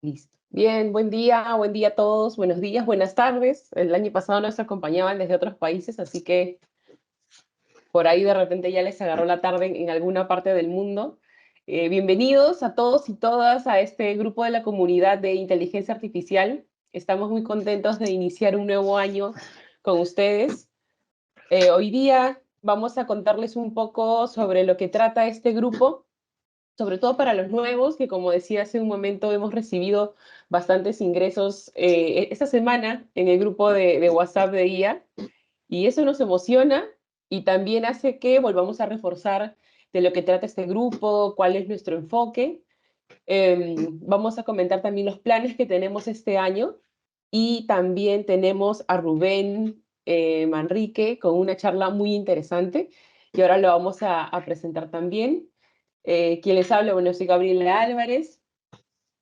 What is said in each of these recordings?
Listo. Bien, buen día a todos, buenos días, buenas tardes. El año pasado nos acompañaban desde otros países, así que por ahí de repente ya les agarró la tarde en alguna parte del mundo. Bienvenidos a todos y todas a este grupo de la comunidad de inteligencia artificial. Estamos muy contentos de iniciar un nuevo año con ustedes. Hoy día vamos a contarles un poco sobre lo que trata este grupo, sobre todo para los nuevos, que como decía hace un momento, hemos recibido bastantes ingresos esta semana en el grupo de WhatsApp de IA, y eso nos emociona y también hace que volvamos a reforzar de lo que trata este grupo, cuál es nuestro enfoque. Vamos a comentar también los planes que tenemos este año, y también tenemos a Rubén Manrique con una charla muy interesante, y ahora lo vamos a presentar también. Quien les habla, bueno, soy Gabriela Álvarez.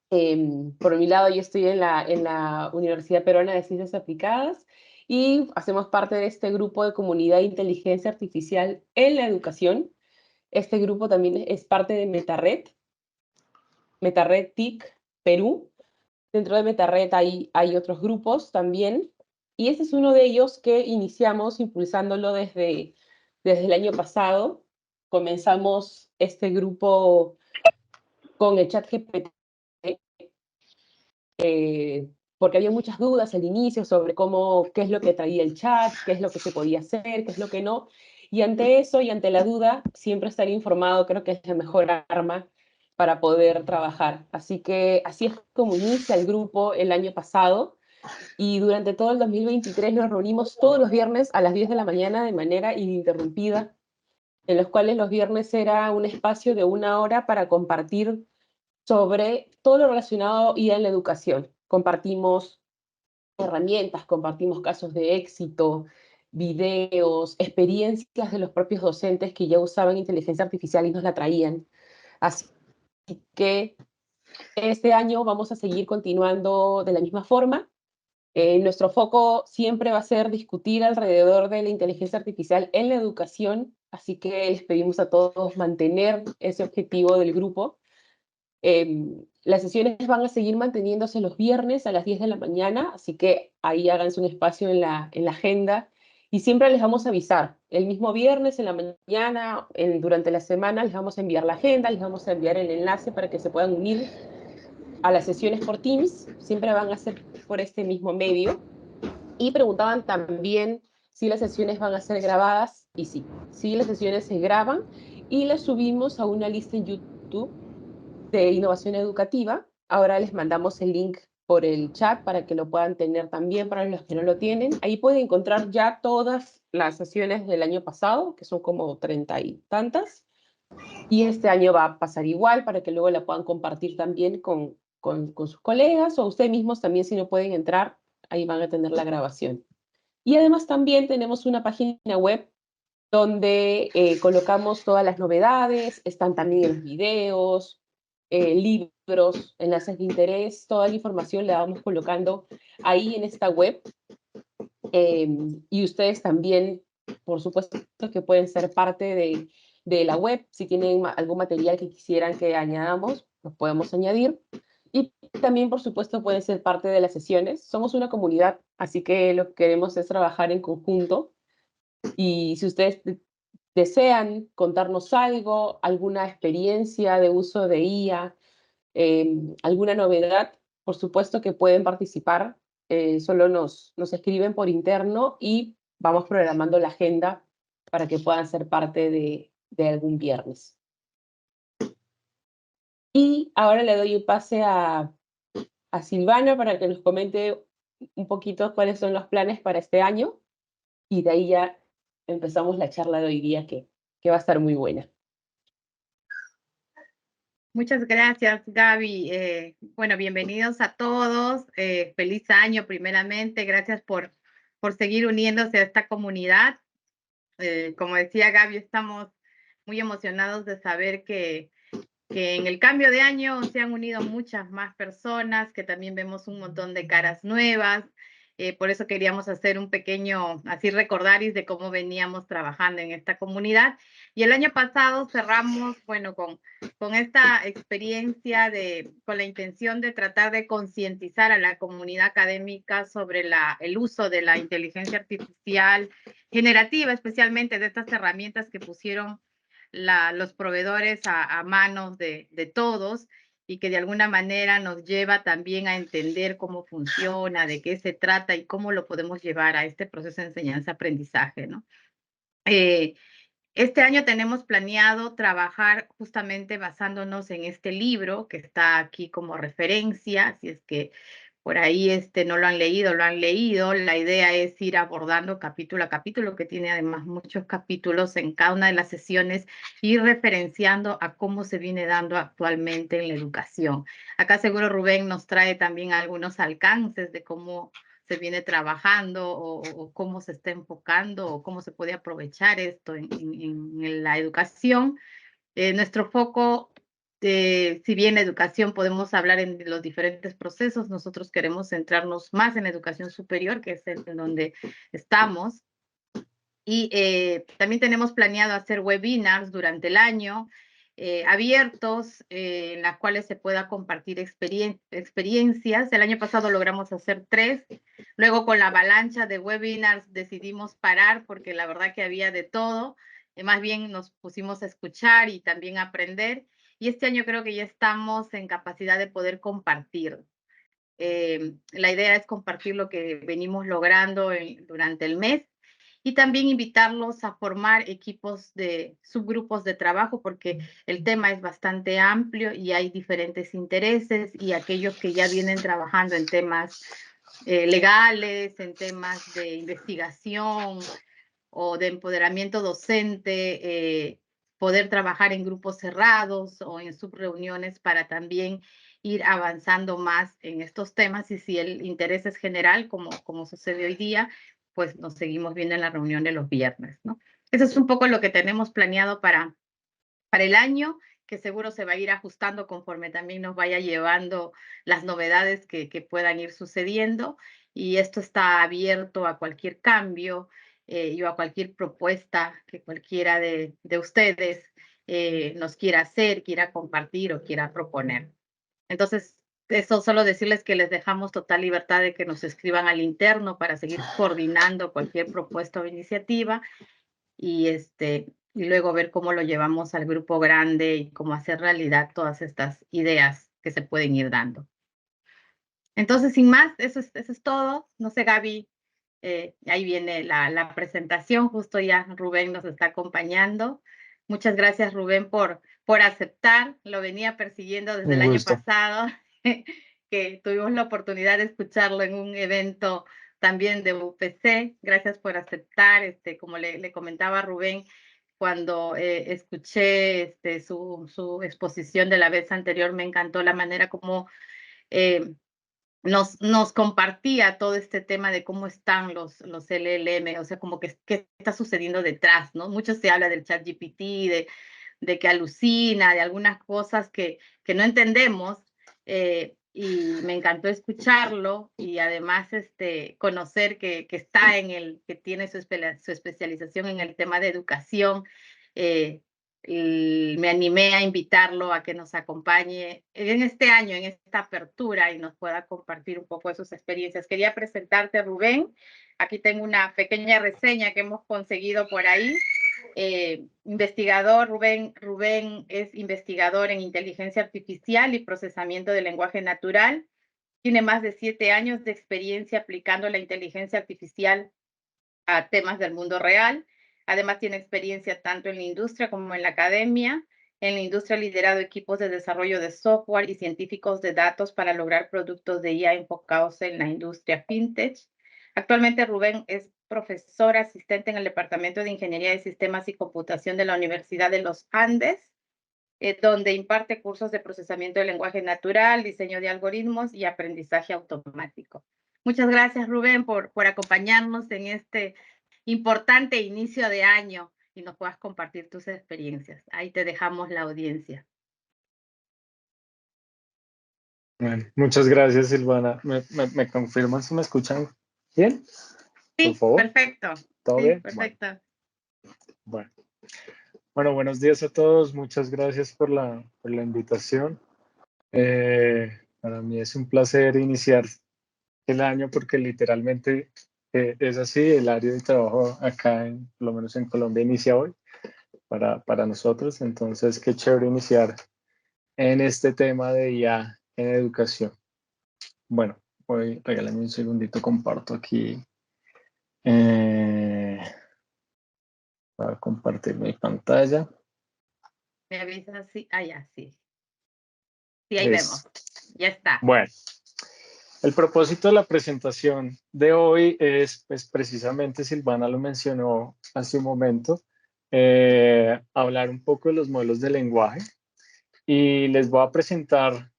Por mi lado, yo estoy en la Universidad Peruana de Ciencias Aplicadas y hacemos parte de este grupo de comunidad de inteligencia artificial en la educación. Este grupo también es parte de Metared TIC Perú. Dentro de Metared hay otros grupos también, y este es uno de ellos que iniciamos impulsándolo desde el año pasado. Comenzamos este grupo con el chat GPT, porque había muchas dudas al inicio sobre qué es lo que traía el chat, qué es lo que se podía hacer, qué es lo que no. Y ante eso y ante la duda, siempre estar informado creo que es la mejor arma para poder trabajar. Así que así es como inicia el grupo el año pasado, y durante todo el 2023 nos reunimos todos los viernes a las 10 de la mañana de manera ininterrumpida, en los cuales los viernes era un espacio de 1 hora para compartir sobre todo lo relacionado y en la educación. Compartimos herramientas, compartimos casos de éxito, videos, experiencias de los propios docentes que ya usaban inteligencia artificial y nos la traían. Así que este año vamos a seguir continuando de la misma forma. Nuestro foco siempre va a ser discutir alrededor de la inteligencia artificial en la educación, así que les pedimos a todos mantener ese objetivo del grupo. Las sesiones van a seguir manteniéndose los viernes a las 10 de la mañana, así que ahí háganse un espacio en la agenda, y siempre les vamos a avisar. El mismo viernes en la mañana, durante la semana, les vamos a enviar la agenda, les vamos a enviar el enlace para que se puedan unir a las sesiones por Teams. Siempre van a ser por este mismo medio. Y preguntaban también si las sesiones van a ser grabadas, y sí, las sesiones se graban y las subimos a una lista en YouTube de innovación educativa. Ahora les mandamos el link por el chat para que lo puedan tener también para los que no lo tienen. Ahí pueden encontrar ya todas las sesiones del año pasado, que son como 30 y tantas, y este año va a pasar igual para que luego la puedan compartir también con sus colegas, o ustedes mismos también, si no pueden entrar, ahí van a tener la grabación. Y además también tenemos una página web donde colocamos todas las novedades, están también los videos, libros, enlaces de interés, toda la información la vamos colocando ahí en esta web. Y ustedes también, por supuesto, que pueden ser parte de la web. Si tienen algún material que quisieran que añadamos, los podemos añadir. Y también, por supuesto, pueden ser parte de las sesiones. Somos una comunidad, así que lo que queremos es trabajar en conjunto. Y si ustedes desean contarnos algo, alguna experiencia de uso de IA, alguna novedad, por supuesto que pueden participar. Solo nos escriben por interno y vamos programando la agenda para que puedan ser parte de algún viernes. Y ahora le doy el pase a Silvana para que nos comente un poquito cuáles son los planes para este año, y de ahí ya empezamos la charla de hoy día, que va a estar muy buena. Muchas gracias, Gaby. Bueno, bienvenidos a todos. Feliz año, primeramente. Gracias por seguir uniéndose a esta comunidad. Como decía Gaby, estamos muy emocionados de saber que en el cambio de año se han unido muchas más personas, que también vemos un montón de caras nuevas. Por eso queríamos hacer un pequeño, así recordaris de cómo veníamos trabajando en esta comunidad. Y el año pasado cerramos, bueno, con esta experiencia con la intención de tratar de concientizar a la comunidad académica sobre el uso de la inteligencia artificial generativa, especialmente de estas herramientas que pusieron los proveedores a manos de todos, y que de alguna manera nos lleva también a entender cómo funciona, de qué se trata y cómo lo podemos llevar a este proceso de enseñanza-aprendizaje, ¿no? Este año tenemos planeado trabajar justamente basándonos en este libro que está aquí como referencia, si es que por ahí no lo han leído, lo han leído. La idea es ir abordando capítulo a capítulo, que tiene además muchos capítulos en cada una de las sesiones, ir referenciando a cómo se viene dando actualmente en la educación. Acá seguro Rubén nos trae también algunos alcances de cómo se viene trabajando o cómo se está enfocando o cómo se puede aprovechar esto en la educación. Nuestro foco, si bien educación podemos hablar en los diferentes procesos, nosotros queremos centrarnos más en la educación superior, que es en donde estamos. Y también tenemos planeado hacer webinars durante el año, abiertos, en las cuales se pueda compartir experiencias. El año pasado logramos hacer 3. Luego, con la avalancha de webinars, decidimos parar porque la verdad que había de todo. Más bien nos pusimos a escuchar y también a aprender. Y este año creo que ya estamos en capacidad de poder compartir. La idea es compartir lo que venimos logrando durante el mes, y también invitarlos a formar equipos de subgrupos de trabajo, porque el tema es bastante amplio y hay diferentes intereses, y aquellos que ya vienen trabajando en temas legales, en temas de investigación o de empoderamiento docente, poder trabajar en grupos cerrados o en subreuniones para también ir avanzando más en estos temas. Y si el interés es general, como sucede hoy día, pues nos seguimos viendo en la reunión de los viernes, ¿no? Eso es un poco lo que tenemos planeado para el año, que seguro se va a ir ajustando conforme también nos vaya llevando las novedades que puedan ir sucediendo. Y esto está abierto a cualquier cambio y a cualquier propuesta que cualquiera de ustedes nos quiera hacer, quiera compartir o quiera proponer. Entonces, eso solo decirles que les dejamos total libertad de que nos escriban al interno para seguir coordinando cualquier propuesta o iniciativa, y y luego ver cómo lo llevamos al grupo grande y cómo hacer realidad todas estas ideas que se pueden ir dando. Entonces, sin más, eso es todo. No sé, Gaby, ahí viene la presentación, justo ya Rubén nos está acompañando. Muchas gracias, Rubén, por aceptar. Lo venía persiguiendo desde Un el año gusto. pasado, que tuvimos la oportunidad de escucharlo en un evento también de UPC. Gracias por aceptar. Como le comentaba a Rubén, cuando escuché su exposición de la vez anterior, me encantó la manera como nos compartía todo este tema de cómo están los LLM, o sea, como que qué está sucediendo detrás, ¿no? Mucho se habla del ChatGPT, de que alucina, de algunas cosas que no entendemos, y me encantó escucharlo, y además conocer que está que tiene su especialización en el tema de educación. Y me animé a invitarlo a que nos acompañe en este año, en esta apertura, y nos pueda compartir un poco de sus experiencias. Quería presentarte, Rubén. Aquí tengo una pequeña reseña que hemos conseguido por ahí. Investigador, Rubén es investigador en inteligencia artificial y procesamiento de lenguaje natural. Tiene más de 7 años de experiencia aplicando la inteligencia artificial a temas del mundo real. Además, tiene experiencia tanto en la industria como en la academia. En la industria ha liderado equipos de desarrollo de software y científicos de datos para lograr productos de IA enfocados en la industria fintech. Actualmente, Rubén es profesor asistente en el Departamento de Ingeniería de Sistemas y Computación de la Universidad de los Andes, donde imparte cursos de procesamiento de lenguaje natural, diseño de algoritmos y aprendizaje automático. Muchas gracias, Rubén, por acompañarnos en este importante inicio de año y nos puedas compartir tus experiencias. Ahí te dejamos la audiencia. Bueno, muchas gracias, Silvana. ¿Me confirman si me escuchan? ¿Bien? Por Sí, favor. perfecto. ¿Todo Sí, bien? perfecto. Bueno. Bueno, buenos días a todos. Muchas gracias por la invitación. Para mí es un placer iniciar el año porque literalmente es así. El área de trabajo acá, por lo menos en Colombia, inicia hoy para nosotros. Entonces, qué chévere iniciar en este tema de IA en educación. Bueno, regálame un segundito, comparto aquí. Para compartir mi pantalla. Me avisas si. Ah, ya, sí. Sí, ahí Listo. vemos. Ya está. Bueno, el propósito de la presentación de hoy es, pues precisamente Silvana lo mencionó hace un momento, hablar un poco de los modelos de lenguaje y les voy a presentar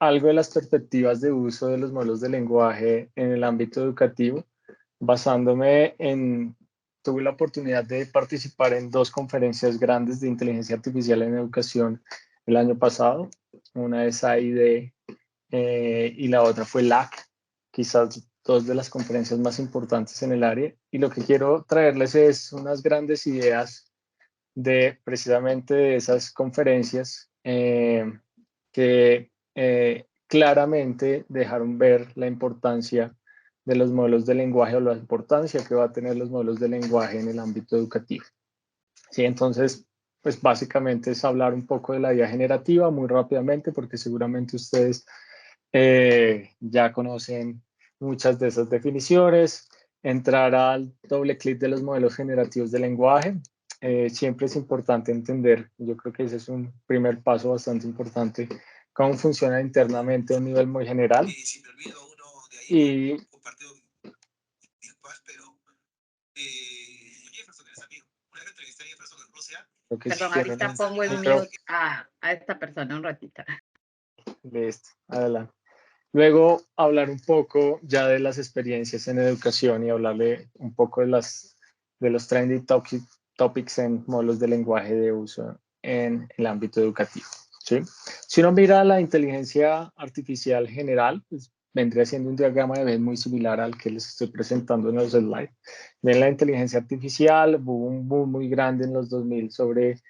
algo de las perspectivas de uso de los modelos de lenguaje en el ámbito educativo, basándome en, tuve la oportunidad de participar en 2 conferencias grandes de inteligencia artificial en educación el año pasado. Una es AID y la otra fue LAC, quizás 2 de las conferencias más importantes en el área. Y lo que quiero traerles es unas grandes ideas de precisamente de esas conferencias que claramente dejaron ver la importancia de los modelos de lenguaje o la importancia que va a tener los modelos de lenguaje en el ámbito educativo. Sí, entonces, pues básicamente es hablar un poco de la IA generativa muy rápidamente, porque seguramente ustedes ya conocen muchas de esas definiciones, entrar al doble clic de los modelos generativos de lenguaje. Siempre es importante entender, yo creo que ese es un primer paso bastante importante, cómo funciona internamente a un nivel muy general. Y Perdón, ahorita pongo en mute a esta persona un ratito. Listo, adelante. Luego hablar un poco ya de las experiencias en educación y hablarle un poco de los trending topics en modelos de lenguaje de uso en el ámbito educativo. ¿Sí? Si uno mira la inteligencia artificial general, pues vendría siendo un diagrama de Venn muy similar al que les estoy presentando en los slides. Ven la inteligencia artificial, hubo un boom muy grande en los 2000 sobre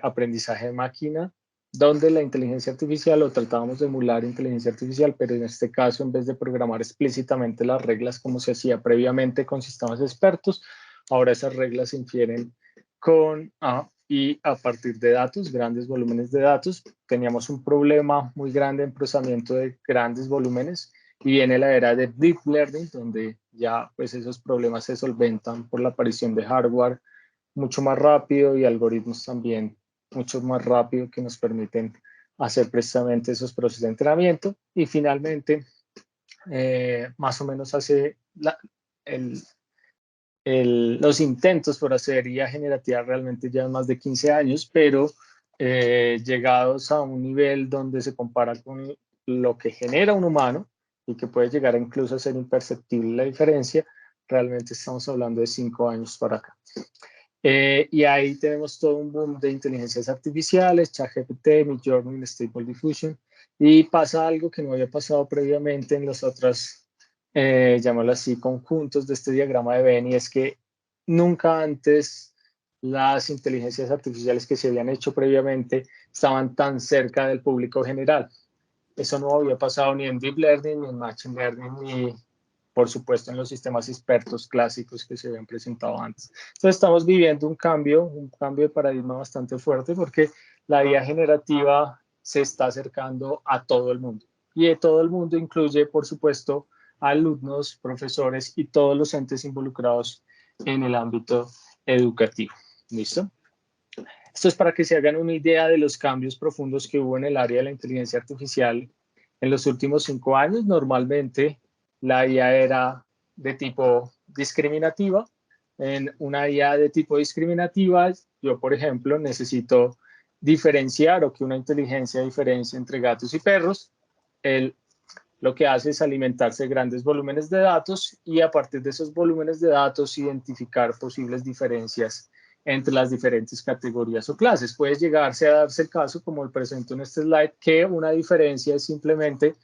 aprendizaje de máquina, donde la inteligencia artificial, o tratábamos de emular inteligencia artificial, pero en este caso, en vez de programar explícitamente las reglas como se hacía previamente con sistemas expertos, ahora esas reglas se infieren y a partir de datos, grandes volúmenes de datos. Teníamos un problema muy grande en procesamiento de grandes volúmenes y viene la era de Deep Learning, donde ya pues esos problemas se solventan por la aparición de hardware mucho más rápido y algoritmos también mucho más rápido que nos permiten hacer precisamente esos procesos de entrenamiento. Y finalmente, más o menos hace los intentos por hacer IA generativa realmente ya más de 15 años, pero llegados a un nivel donde se compara con lo que genera un humano y que puede llegar incluso a ser imperceptible la diferencia, realmente estamos hablando de 5 años para acá. Y ahí tenemos todo un boom de inteligencias artificiales, ChatGPT, Midjourney, Stable Diffusion, y pasa algo que no había pasado previamente en los otros, llamémoslo así, conjuntos de este diagrama de Venn, y es que nunca antes las inteligencias artificiales que se habían hecho previamente estaban tan cerca del público general. Eso no había pasado ni en Deep Learning, ni en Machine Learning, ni por supuesto en los sistemas expertos clásicos que se habían presentado antes. Entonces estamos viviendo un cambio de paradigma bastante fuerte porque la IA generativa se está acercando a todo el mundo. Y de todo el mundo incluye, por supuesto, alumnos, profesores y todos los entes involucrados en el ámbito educativo. ¿Listo? Esto es para que se hagan una idea de los cambios profundos que hubo en el área de la inteligencia artificial en los últimos 5 años. Normalmente la IA era de tipo discriminativa. En una IA de tipo discriminativa, yo, por ejemplo, necesito diferenciar o que una inteligencia diferencie entre gatos y perros. Lo que hace es alimentarse de grandes volúmenes de datos y a partir de esos volúmenes de datos identificar posibles diferencias entre las diferentes categorías o clases. Puede llegarse a darse el caso, como el presento en este slide, que una diferencia es simplemente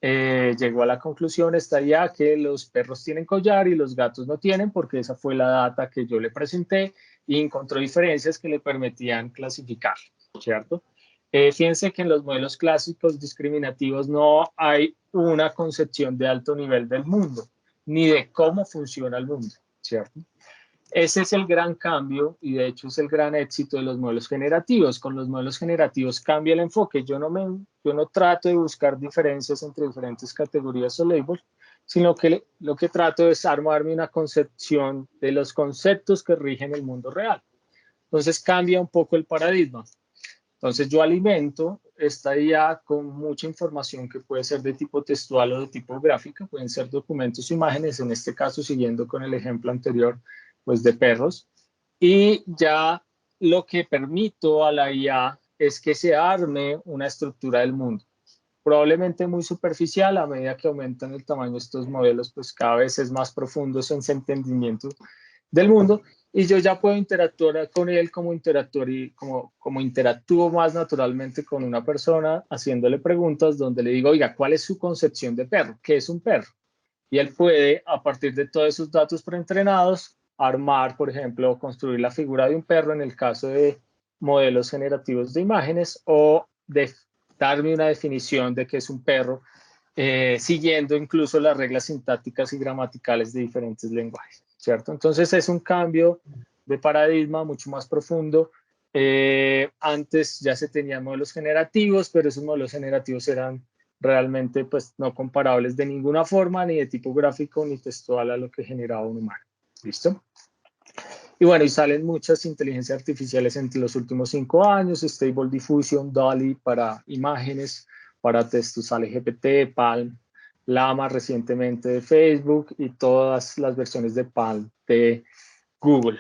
llegó a la conclusión, esta IA, que los perros tienen collar y los gatos no tienen, porque esa fue la data que yo le presenté, y encontró diferencias que le permitían clasificar, ¿cierto? Fíjense que en los modelos clásicos discriminativos no hay una concepción de alto nivel del mundo, ni de cómo funciona el mundo, ¿cierto? Ese es el gran cambio y de hecho es el gran éxito de los modelos generativos. Con los modelos generativos cambia el enfoque. Yo no trato de buscar diferencias entre diferentes categorías o labels, sino que lo que trato es armarme una concepción de los conceptos que rigen el mundo real. Entonces cambia un poco el paradigma. Entonces yo alimento esta IA con mucha información que puede ser de tipo textual o de tipo gráfica, pueden ser documentos o imágenes, en este caso siguiendo con el ejemplo anterior, pues de perros, y ya lo que permito a la IA es que se arme una estructura del mundo, probablemente muy superficial. A medida que aumentan el tamaño de estos modelos, pues cada vez es más profundo ese entendimiento del mundo, y yo ya puedo interactuar con él como interactúo más naturalmente con una persona, haciéndole preguntas donde le digo, oiga, ¿cuál es su concepción de perro? ¿Qué es un perro? Y él puede, a partir de todos esos datos preentrenados, armar, por ejemplo, construir la figura de un perro en el caso de modelos generativos de imágenes, o de darme una definición de qué es un perro, siguiendo incluso las reglas sintácticas y gramaticales de diferentes lenguajes, ¿cierto? Entonces es un cambio de paradigma mucho más profundo. Antes ya se tenían modelos generativos, pero esos modelos generativos eran realmente pues no comparables de ninguna forma, ni de tipo gráfico ni textual, a lo que generaba un humano. ¿Listo? Y bueno, y salen muchas inteligencias artificiales entre los últimos 5 años, Stable Diffusion, DALL-E para imágenes, para textos sale GPT, Palm, Llama recientemente de Facebook, y todas las versiones de Palm de Google.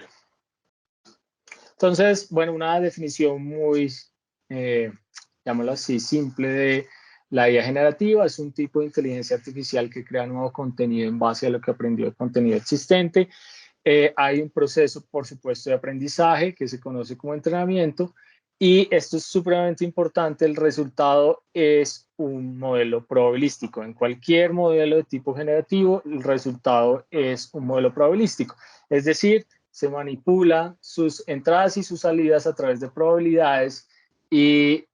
Entonces, bueno, una definición muy, llamémoslo así, simple de la IA generativa: es un tipo de inteligencia artificial que crea nuevo contenido en base a lo que aprendió de contenido existente. Hay un proceso, por supuesto, de aprendizaje que se conoce como entrenamiento, y esto es supremamente importante. El resultado es un modelo probabilístico. En cualquier modelo de tipo generativo, el resultado es un modelo probabilístico. Es decir, se manipula sus entradas y sus salidas a través de probabilidades, y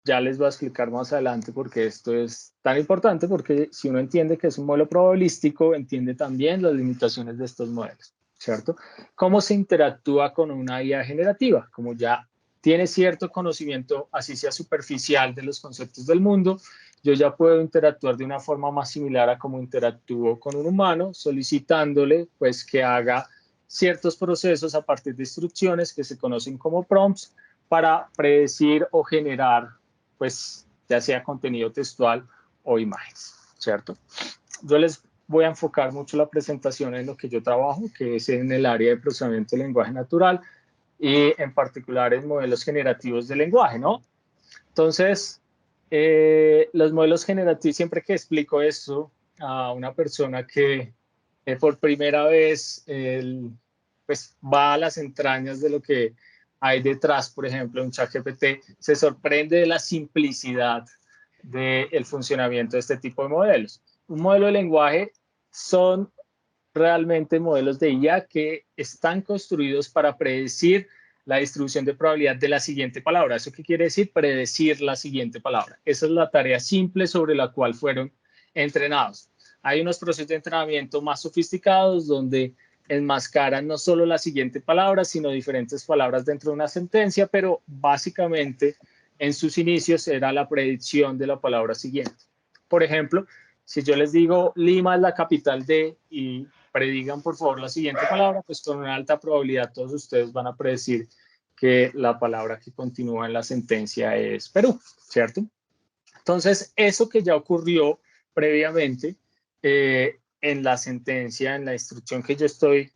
ya les voy a explicar más adelante por qué esto es tan importante, porque si uno entiende que es un modelo probabilístico, entiende también las limitaciones de estos modelos, ¿cierto? ¿Cómo se interactúa con una IA generativa? Como ya tiene cierto conocimiento, así sea superficial, de los conceptos del mundo, yo ya puedo interactuar de una forma más similar a cómo interactúo con un humano, solicitándole pues que haga ciertos procesos a partir de instrucciones que se conocen como prompts, para predecir o generar, pues ya sea contenido textual o imágenes, ¿cierto? Yo les voy a enfocar mucho la presentación en lo que yo trabajo, que es en el área de procesamiento de lenguaje natural, y en particular en modelos generativos de lenguaje, ¿no? Entonces, los modelos generativos, siempre que explico esto a una persona que por primera vez pues va a las entrañas de lo que hay detrás, por ejemplo, un ChatGPT, se sorprende de la simplicidad del funcionamiento de este tipo de modelos. Un modelo de lenguaje son realmente modelos de IA que están construidos para predecir la distribución de probabilidad de la siguiente palabra. ¿Eso qué quiere decir? Predecir la siguiente palabra. Esa es la tarea simple sobre la cual fueron entrenados. Hay unos procesos de entrenamiento más sofisticados donde enmascaran no solo la siguiente palabra, sino diferentes palabras dentro de una sentencia, pero básicamente en sus inicios era la predicción de la palabra siguiente. Por ejemplo, si yo les digo Lima es la capital de, y predigan por favor la siguiente palabra, pues con una alta probabilidad todos ustedes van a predecir que la palabra que continúa en la sentencia es Perú, ¿cierto? Entonces, eso que ya ocurrió previamente en la sentencia, en la instrucción que yo estoy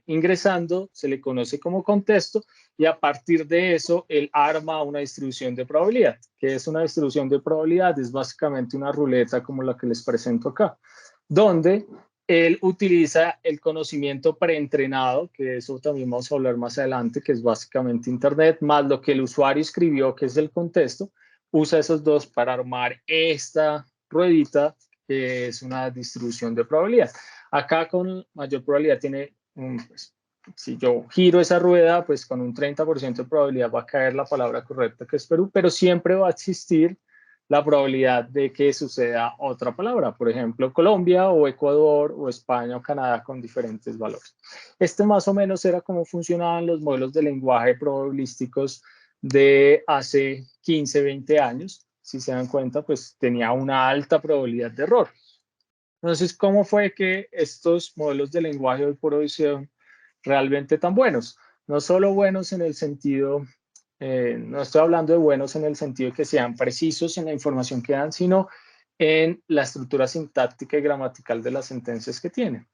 ingresando, se le conoce como contexto, y a partir de eso, él arma una distribución de probabilidad. ¿Qué es una distribución de probabilidad? Es básicamente una ruleta como la que les presento acá, donde él utiliza el conocimiento preentrenado, que eso también vamos a hablar más adelante, que es básicamente Internet, más lo que el usuario escribió, que es el contexto. Usa esos dos para armar esta ruedita, que es una distribución de probabilidad. Acá con mayor probabilidad tiene, pues, si yo giro esa rueda, pues con un 30% de probabilidad va a caer la palabra correcta, que es Perú, pero siempre va a existir la probabilidad de que suceda otra palabra, por ejemplo, Colombia o Ecuador o España o Canadá con diferentes valores. Este más o menos era cómo funcionaban los modelos de lenguaje probabilísticos de hace 15, 20 años. Si se dan cuenta, pues tenía una alta probabilidad de error. Entonces, ¿cómo fue que estos modelos de lenguaje hoy por hoy son realmente tan buenos? No solo buenos en el sentido, no estoy hablando de buenos en el sentido de que sean precisos en la información que dan, sino en la estructura sintáctica y gramatical de las sentencias que tienen.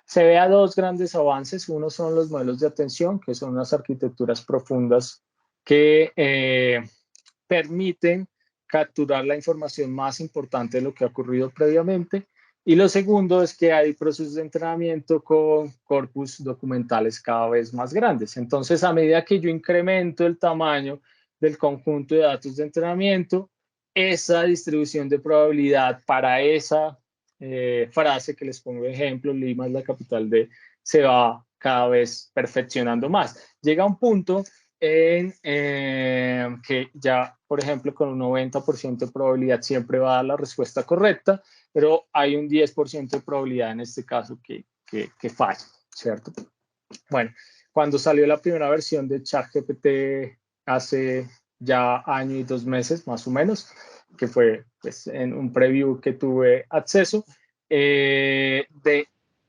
Se ve a dos grandes avances. Uno son los modelos de atención, que son unas arquitecturas profundas que permiten capturar la información más importante de lo que ha ocurrido previamente. Y lo segundo es que hay procesos de entrenamiento con corpus documentales cada vez más grandes. Entonces, a medida que yo incremento el tamaño del conjunto de datos de entrenamiento, esa distribución de probabilidad para esa frase que les pongo de ejemplo, Lima es la capital de, se va cada vez perfeccionando más. Llega un punto en que ya, por ejemplo, con un 90% de probabilidad siempre va a dar la respuesta correcta, pero hay un 10% de probabilidad en este caso que falla, ¿cierto? Bueno, cuando salió la primera versión de ChatGPT hace ya año y 2 meses, más o menos, que fue pues, en un preview que tuve acceso, de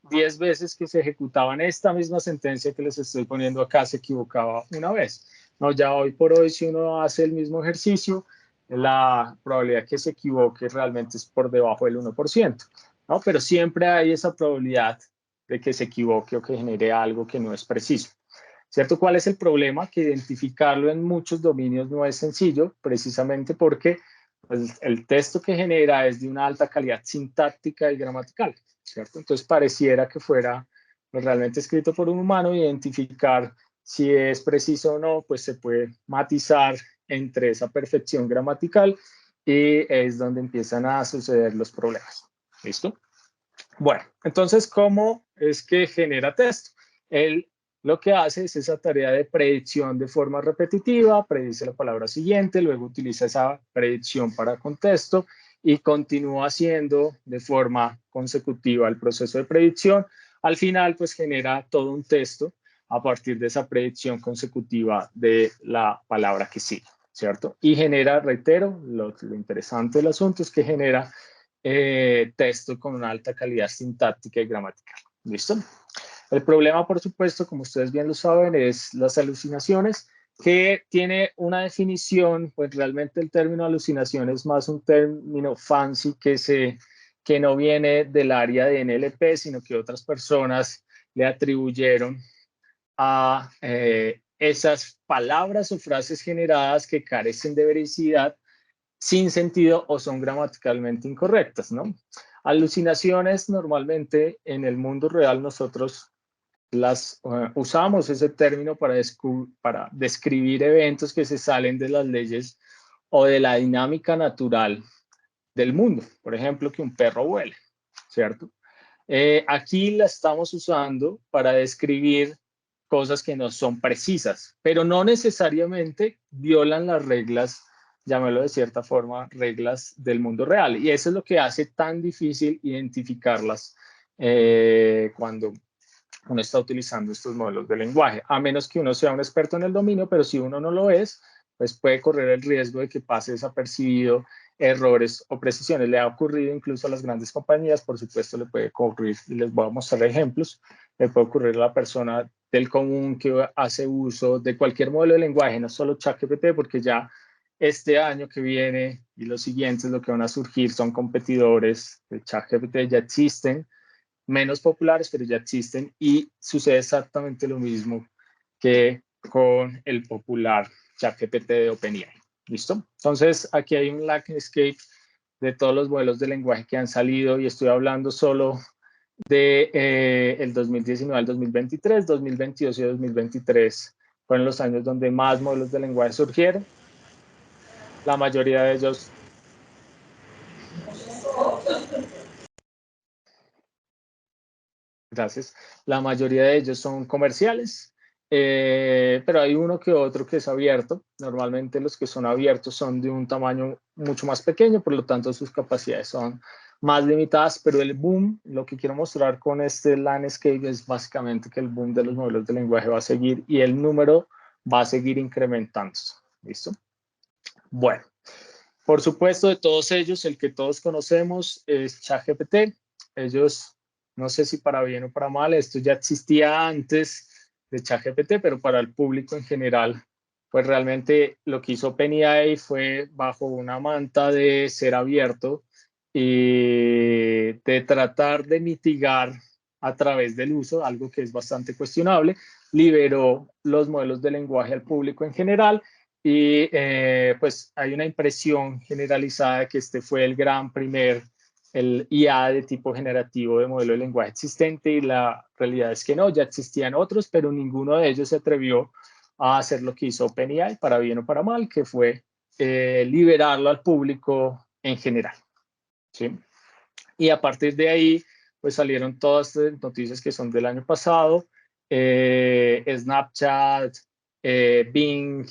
10 veces que se ejecutaban esta misma sentencia que les estoy poniendo acá, se equivocaba una vez. No, ya hoy por hoy, si uno hace el mismo ejercicio, la probabilidad que se equivoque realmente es por debajo del 1%, ¿no? Pero siempre hay esa probabilidad de que se equivoque o que genere algo que no es preciso. ¿Cierto? ¿Cuál es el problema? Que identificarlo en muchos dominios no es sencillo, precisamente porque pues, el texto que genera es de una alta calidad sintáctica y gramatical, ¿cierto? Entonces pareciera que fuera pues, realmente escrito por un humano. Identificar si es preciso o no, pues se puede matizar entre esa perfección gramatical y es donde empiezan a suceder los problemas. ¿Listo? Bueno, entonces, ¿cómo es que genera texto? Él lo que hace es esa tarea de predicción de forma repetitiva, predice la palabra siguiente, luego utiliza esa predicción para contexto y continúa haciendo de forma consecutiva el proceso de predicción. Al final, pues genera todo un texto a partir de esa predicción consecutiva de la palabra que sigue, ¿cierto? Y genera, reitero, lo interesante del asunto es que genera texto con una alta calidad sintáctica y gramatical. ¿Listo? El problema, por supuesto, como ustedes bien lo saben, es las alucinaciones, que tiene una definición, pues realmente el término alucinación es más un término fancy que no viene del área de NLP, sino que otras personas le atribuyeron a esas palabras o frases generadas que carecen de veracidad, sin sentido o son gramaticalmente incorrectas, ¿no? Alucinaciones normalmente en el mundo real nosotros las usamos ese término para describir eventos que se salen de las leyes o de la dinámica natural del mundo. Por ejemplo, que un perro vuele, ¿cierto? Aquí la estamos usando para describir cosas que no son precisas, pero no necesariamente violan las reglas, llamémoslo de cierta forma, reglas del mundo real. Y eso es lo que hace tan difícil identificarlas cuando uno está utilizando estos modelos de lenguaje, a menos que uno sea un experto en el dominio, pero si uno no lo es, pues puede correr el riesgo de que pase desapercibido errores o precisiones. Le ha ocurrido incluso a las grandes compañías, por supuesto le puede ocurrir, y les voy a mostrar ejemplos, le puede ocurrir a la persona del común que hace uso de cualquier modelo de lenguaje, no solo ChatGPT, porque ya este año que viene y los siguientes lo que van a surgir son competidores de ChatGPT, ya existen, menos populares, pero ya existen y sucede exactamente lo mismo que con el popular ChatGPT de OpenAI. ¿Listo? Entonces, aquí hay un landscape de todos los modelos de lenguaje que han salido y estoy hablando solo de el 2019 al 2023, 2022 y 2023 fueron los años donde más modelos de lenguaje surgieron. La mayoría de ellos Gracias. La mayoría de ellos son comerciales, pero hay uno que otro que es abierto. Normalmente los que son abiertos son de un tamaño mucho más pequeño, por lo tanto sus capacidades son más limitadas, pero el boom, lo que quiero mostrar con este landscape es básicamente que el boom de los modelos de lenguaje va a seguir y el número va a seguir incrementándose. ¿Listo? Bueno, por supuesto, de todos ellos, el que todos conocemos es ChatGPT. Ellos, no sé si para bien o para mal, esto ya existía antes de ChatGPT, pero para el público en general, pues realmente lo que hizo OpenAI fue bajo una manta de ser abierto y de tratar de mitigar a través del uso, algo que es bastante cuestionable, liberó los modelos de lenguaje al público en general y pues hay una impresión generalizada de que este fue el gran primer, el IA de tipo generativo de modelo de lenguaje existente y la realidad es que no, ya existían otros, pero ninguno de ellos se atrevió a hacer lo que hizo OpenAI, para bien o para mal, que fue liberarlo al público en general. ¿Sí? Y a partir de ahí, pues salieron todas las noticias que son del año pasado, Snapchat, Bing,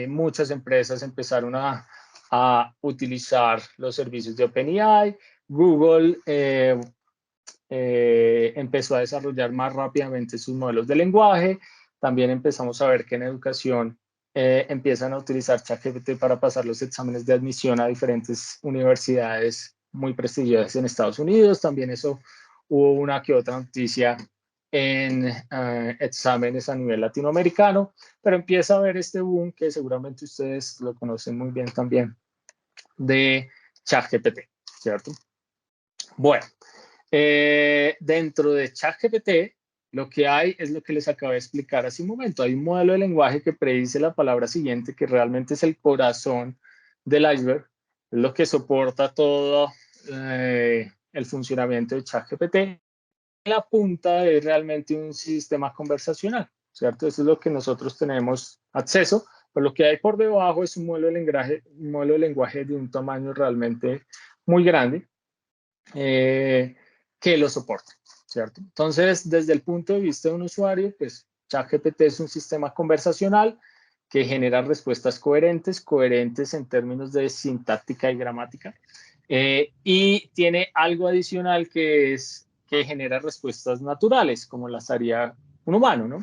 muchas empresas empezaron a utilizar los servicios de OpenAI, Google empezó a desarrollar más rápidamente sus modelos de lenguaje, también empezamos a ver que en educación empiezan a utilizar ChatGPT para pasar los exámenes de admisión a diferentes universidades muy prestigiosas en Estados Unidos. También eso hubo una que otra noticia en exámenes a nivel latinoamericano, pero empieza a haber este boom que seguramente ustedes lo conocen muy bien también de ChatGPT, ¿cierto? Bueno, dentro de ChatGPT lo que hay es lo que les acabo de explicar hace un momento. Hay un modelo de lenguaje que predice la palabra siguiente, que realmente es el corazón del iceberg, es lo que soporta todo el funcionamiento de ChatGPT. La punta es realmente un sistema conversacional, ¿cierto? Eso es lo que nosotros tenemos acceso, pero lo que hay por debajo es un modelo de lenguaje de un tamaño realmente muy grande que lo soporte, ¿cierto? Entonces, desde el punto de vista de un usuario, pues ChatGPT es un sistema conversacional que genera respuestas coherentes en términos de sintáctica y gramática, y tiene algo adicional que es que genera respuestas naturales, como las haría un humano, ¿no?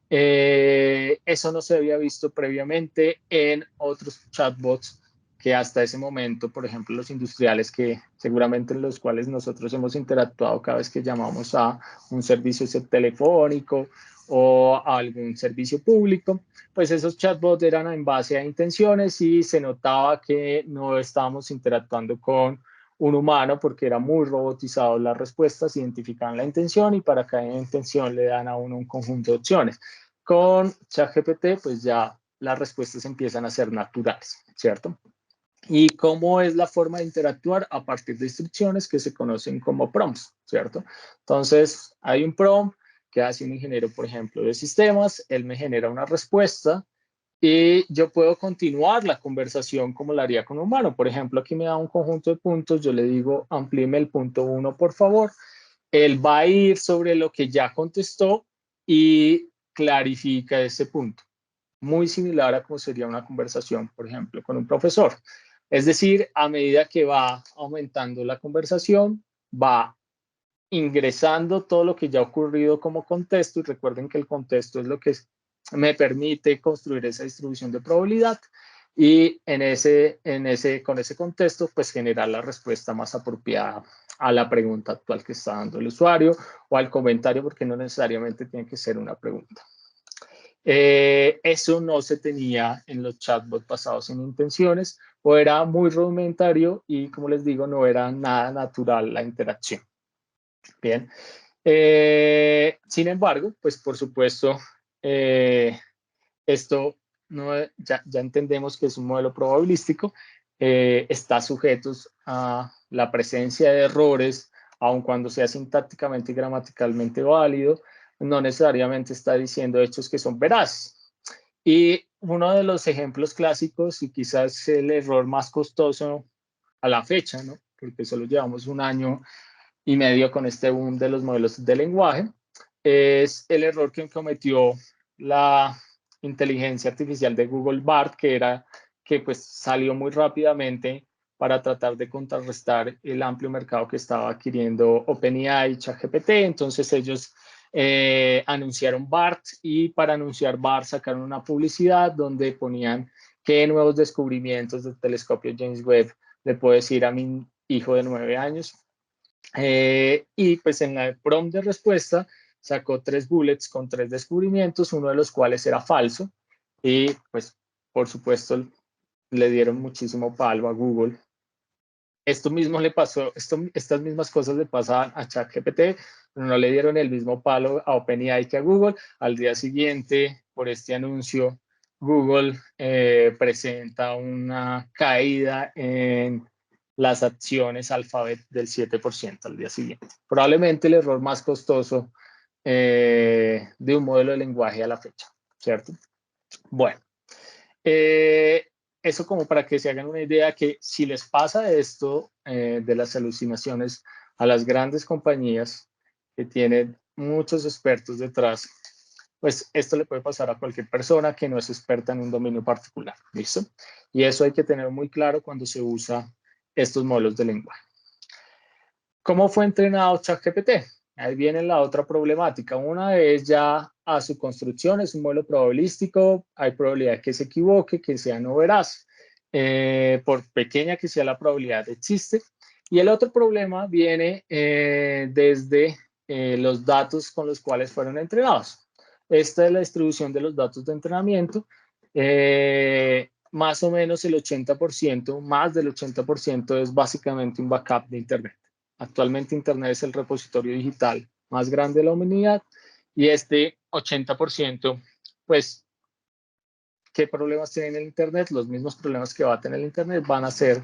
Eso no se había visto previamente en otros chatbots que hasta ese momento, por ejemplo, los industriales que seguramente en los cuales nosotros hemos interactuado cada vez que llamamos a un servicio telefónico o a algún servicio público, pues esos chatbots eran en base a intenciones y se notaba que no estábamos interactuando con un humano porque era muy robotizado las respuestas, identificaban la intención y para cada intención le dan a uno un conjunto de opciones. Con ChatGPT, pues ya las respuestas empiezan a ser naturales, ¿cierto? ¿Y cómo es la forma de interactuar? A partir de instrucciones que se conocen como prompts, ¿cierto? Entonces, hay un prompt que hace un ingeniero, por ejemplo, de sistemas, él me genera una respuesta y yo puedo continuar la conversación como la haría con un humano. Por ejemplo, aquí me da un conjunto de puntos, yo le digo, amplíeme el punto 1, por favor. Él va a ir sobre lo que ya contestó y clarifica ese punto. Muy similar a como sería una conversación, por ejemplo, con un profesor. Es decir, a medida que va aumentando la conversación, va ingresando todo lo que ya ha ocurrido como contexto, y recuerden que el contexto es lo que me permite construir esa distribución de probabilidad, y con ese contexto, pues generar la respuesta más apropiada a la pregunta actual que está dando el usuario o al comentario, porque no necesariamente tiene que ser una pregunta. Eso no se tenía en los chatbots basados en intenciones, o era muy rudimentario y, como les digo, no era nada natural la interacción. Bien. Sin embargo, pues por supuesto, esto no, ya entendemos que es un modelo probabilístico, está sujeto a la presencia de errores, aun cuando sea sintácticamente y gramaticalmente válido, no necesariamente está diciendo hechos que son veraces. Y uno de los ejemplos clásicos, y quizás el error más costoso a la fecha, ¿no? Porque solo llevamos un año y medio con este boom de los modelos de lenguaje, es el error que cometió la inteligencia artificial de Google BART, que pues salió muy rápidamente para tratar de contrarrestar el amplio mercado que estaba adquiriendo OpenAI y ChatGPT. Entonces ellos anunciaron BART, y para anunciar BART sacaron una publicidad donde ponían qué nuevos descubrimientos del telescopio James Webb le puedo decir a mi hijo de 9 años. Y pues en la prompt de respuesta sacó 3 bullets con 3 descubrimientos, uno de los cuales era falso, y pues por supuesto le dieron muchísimo palo a Google. Esto mismo le pasó, estas mismas cosas le pasaban a ChatGPT, pero no le dieron el mismo palo a OpenAI que a Google. Al día siguiente, por este anuncio, Google presenta una caída en las acciones Alphabet del 7% al día siguiente. Probablemente el error más costoso de un modelo de lenguaje a la fecha, ¿cierto? Bueno, eso como para que se hagan una idea que si les pasa esto de las alucinaciones a las grandes compañías que tienen muchos expertos detrás, pues esto le puede pasar a cualquier persona que no es experta en un dominio particular, ¿listo? Y eso hay que tener muy claro cuando se usa estos modelos de lenguaje. ¿Cómo fue entrenado ChatGPT? Ahí viene la otra problemática. Una es ya a su construcción, es un modelo probabilístico, hay probabilidad que se equivoque, que sea no veraz. Por pequeña que sea la probabilidad, existe. Y el otro problema viene desde los datos con los cuales fueron entrenados. Esta es la distribución de los datos de entrenamiento. Más o menos el 80%, más del 80% es básicamente un backup de Internet. Actualmente Internet es el repositorio digital más grande de la humanidad, y este 80%, pues, ¿qué problemas tiene el Internet? Los mismos problemas que va a tener el Internet van a ser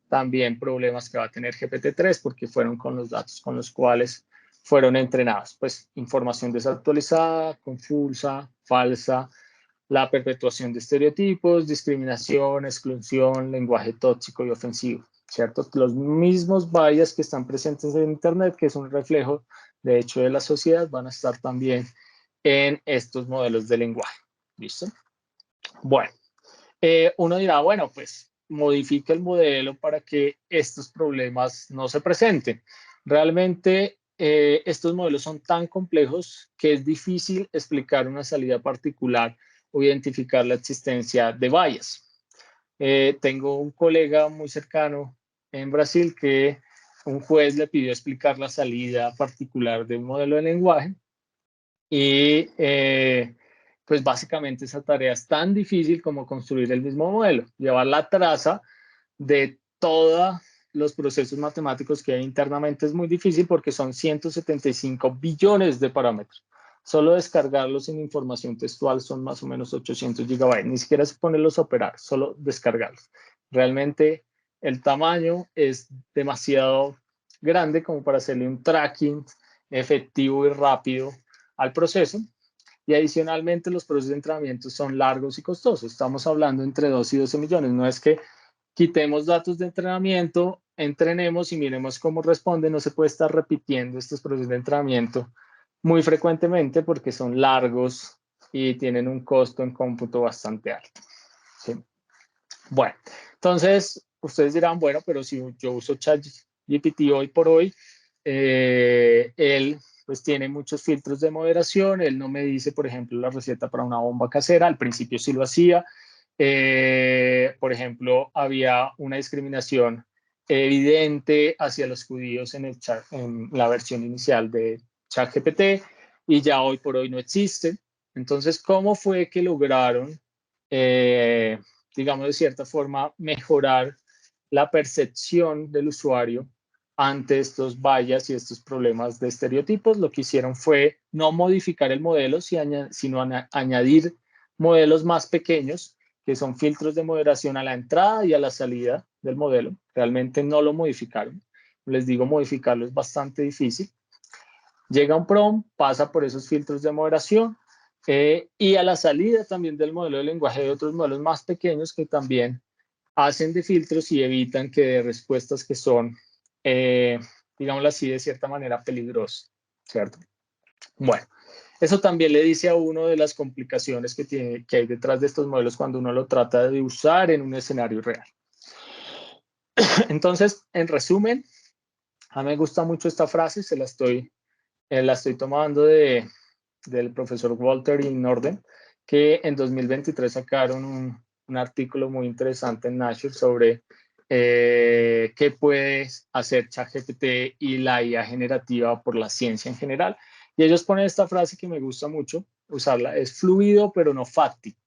también problemas que va a tener GPT-3, porque fueron con los datos con los cuales fueron entrenados. Pues información desactualizada, confusa, falsa, la perpetuación de estereotipos, discriminación, exclusión, lenguaje tóxico y ofensivo, ¿cierto? Los mismos bias que están presentes en Internet, que es un reflejo, de hecho, de la sociedad, van a estar también en estos modelos de lenguaje, ¿listo? Bueno, uno dirá, bueno, pues modifica el modelo para que estos problemas no se presenten. Realmente estos modelos son tan complejos que es difícil explicar una salida particular o identificar la existencia de bias. Tengo un colega muy cercano en Brasil que un juez le pidió explicar la salida particular de un modelo de lenguaje, y pues básicamente esa tarea es tan difícil como construir el mismo modelo, llevar la traza de todos los procesos matemáticos que hay internamente es muy difícil porque son 175 billones de parámetros. Solo descargarlos en información textual son más o menos 800 gigabytes. Ni siquiera se ponerlos a operar, solo descargarlos. Realmente el tamaño es demasiado grande como para hacerle un tracking efectivo y rápido al proceso. Y adicionalmente los procesos de entrenamiento son largos y costosos. Estamos hablando entre 2 y 12 millones. No es que quitemos datos de entrenamiento, entrenemos y miremos cómo responde. No se puede estar repitiendo estos procesos de entrenamiento muy frecuentemente porque son largos y tienen un costo en cómputo bastante alto, ¿sí? Bueno, entonces ustedes dirán, bueno, pero si yo uso ChatGPT hoy por hoy, él pues tiene muchos filtros de moderación. Él no me dice, por ejemplo, la receta para una bomba casera. Al principio sí lo hacía. Por ejemplo, había una discriminación evidente hacia los judíos en la versión inicial de ChatGPT, y ya hoy por hoy no existe. Entonces, ¿cómo fue que lograron, digamos de cierta forma, mejorar la percepción del usuario ante estos bias y estos problemas de estereotipos? Lo que hicieron fue no modificar el modelo, sino añadir modelos más pequeños, que son filtros de moderación a la entrada y a la salida del modelo. Realmente no lo modificaron. Les digo, modificarlo es bastante difícil. Llega un prompt, pasa por esos filtros de moderación, y a la salida también del modelo de lenguaje hay otros modelos más pequeños que también hacen de filtros y evitan que de respuestas que son digámoslo así, de cierta manera peligrosa, ¿cierto? Bueno, eso también le dice a uno de las complicaciones que hay detrás de estos modelos cuando uno lo trata de usar en un escenario real. Entonces, en resumen, a mí me gusta mucho esta frase, la estoy tomando del profesor Walter y Norden, que en 2023 sacaron un artículo muy interesante en Nature sobre qué puede hacer ChatGPT y la IA generativa por la ciencia en general. Y ellos ponen esta frase que me gusta mucho usarla, es fluido pero no fáctico.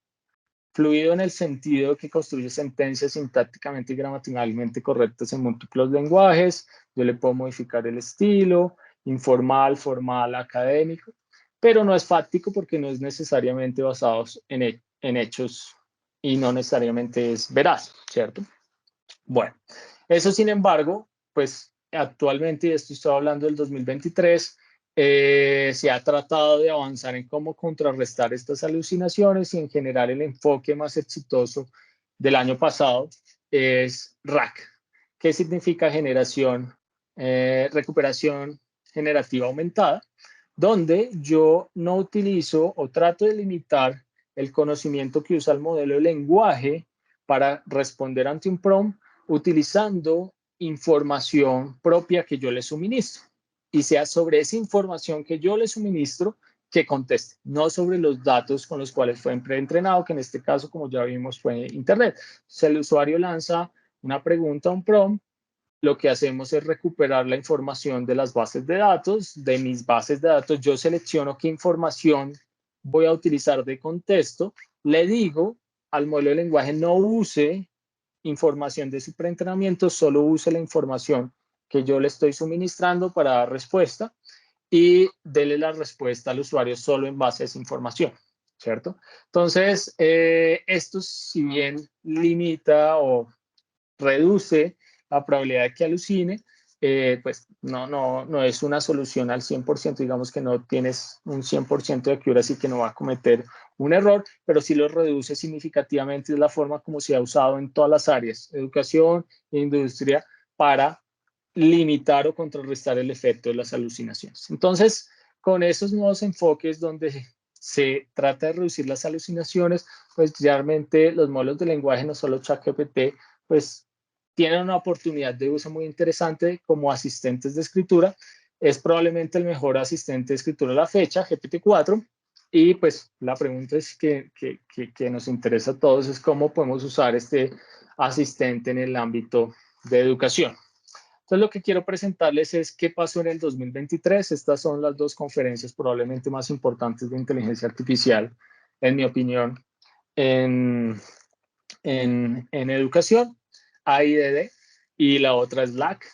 Fluido en el sentido que construye sentencias sintácticamente y gramaticalmente correctas en múltiples lenguajes. Yo le puedo modificar el estilo, informal, formal, académico, pero no es fáctico porque no es necesariamente basado en hechos y no necesariamente es veraz, ¿cierto? Bueno, eso sin embargo, pues actualmente, y esto estoy hablando del 2023, se ha tratado de avanzar en cómo contrarrestar estas alucinaciones y en general el enfoque más exitoso del año pasado es RAG. ¿Qué significa recuperación generativa aumentada? Donde yo no utilizo o trato de limitar el conocimiento que usa el modelo de lenguaje para responder ante un prompt utilizando información propia que yo le suministro y sea sobre esa información que yo le suministro que conteste, no sobre los datos con los cuales fue preentrenado, que en este caso, como ya vimos, fue Internet. Si el usuario lanza una pregunta, un prompt, lo que hacemos es recuperar la información de las bases de datos, de mis bases de datos, yo selecciono qué información voy a utilizar de contexto, le digo al modelo de lenguaje no use información de su preentrenamiento, solo use la información que yo le estoy suministrando para dar respuesta y dele la respuesta al usuario solo en base a esa información, ¿cierto? Entonces, esto si bien limita o reduce la probabilidad de que alucine, pues no es una solución al 100%, digamos que no tienes un 100% de accuracy que no va a cometer un error, pero sí lo reduce significativamente, es la forma como se ha usado en todas las áreas, educación e industria, para limitar o contrarrestar el efecto de las alucinaciones. Entonces, con esos nuevos enfoques donde se trata de reducir las alucinaciones, pues realmente los modelos de lenguaje, no solo ChatGPT, pues tienen una oportunidad de uso muy interesante como asistentes de escritura. Es probablemente el mejor asistente de escritura a la fecha, GPT-4. Y pues la pregunta es que nos interesa a todos es cómo podemos usar este asistente en el ámbito de educación. Entonces, lo que quiero presentarles es qué pasó en el 2023. Estas son las dos conferencias probablemente más importantes de inteligencia artificial, en mi opinión, en educación, AIDD, y la otra es LAC.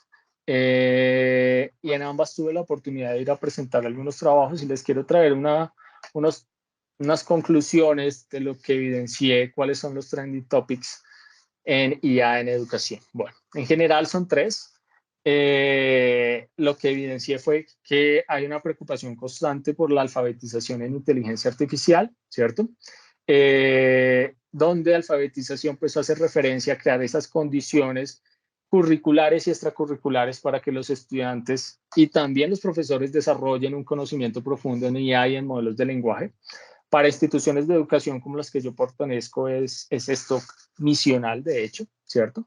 Y en ambas tuve la oportunidad de ir a presentar algunos trabajos y les quiero traer unas conclusiones de lo que evidencié, cuáles son los trending topics en IA en educación. Bueno, en general son tres. Lo que evidencié fue que hay una preocupación constante por la alfabetización en inteligencia artificial, ¿cierto? Donde alfabetización pues hace referencia a crear esas condiciones curriculares y extracurriculares para que los estudiantes y también los profesores desarrollen un conocimiento profundo en IA y en modelos de lenguaje. Para instituciones de educación como las que yo pertenezco es esto misional, de hecho, ¿cierto?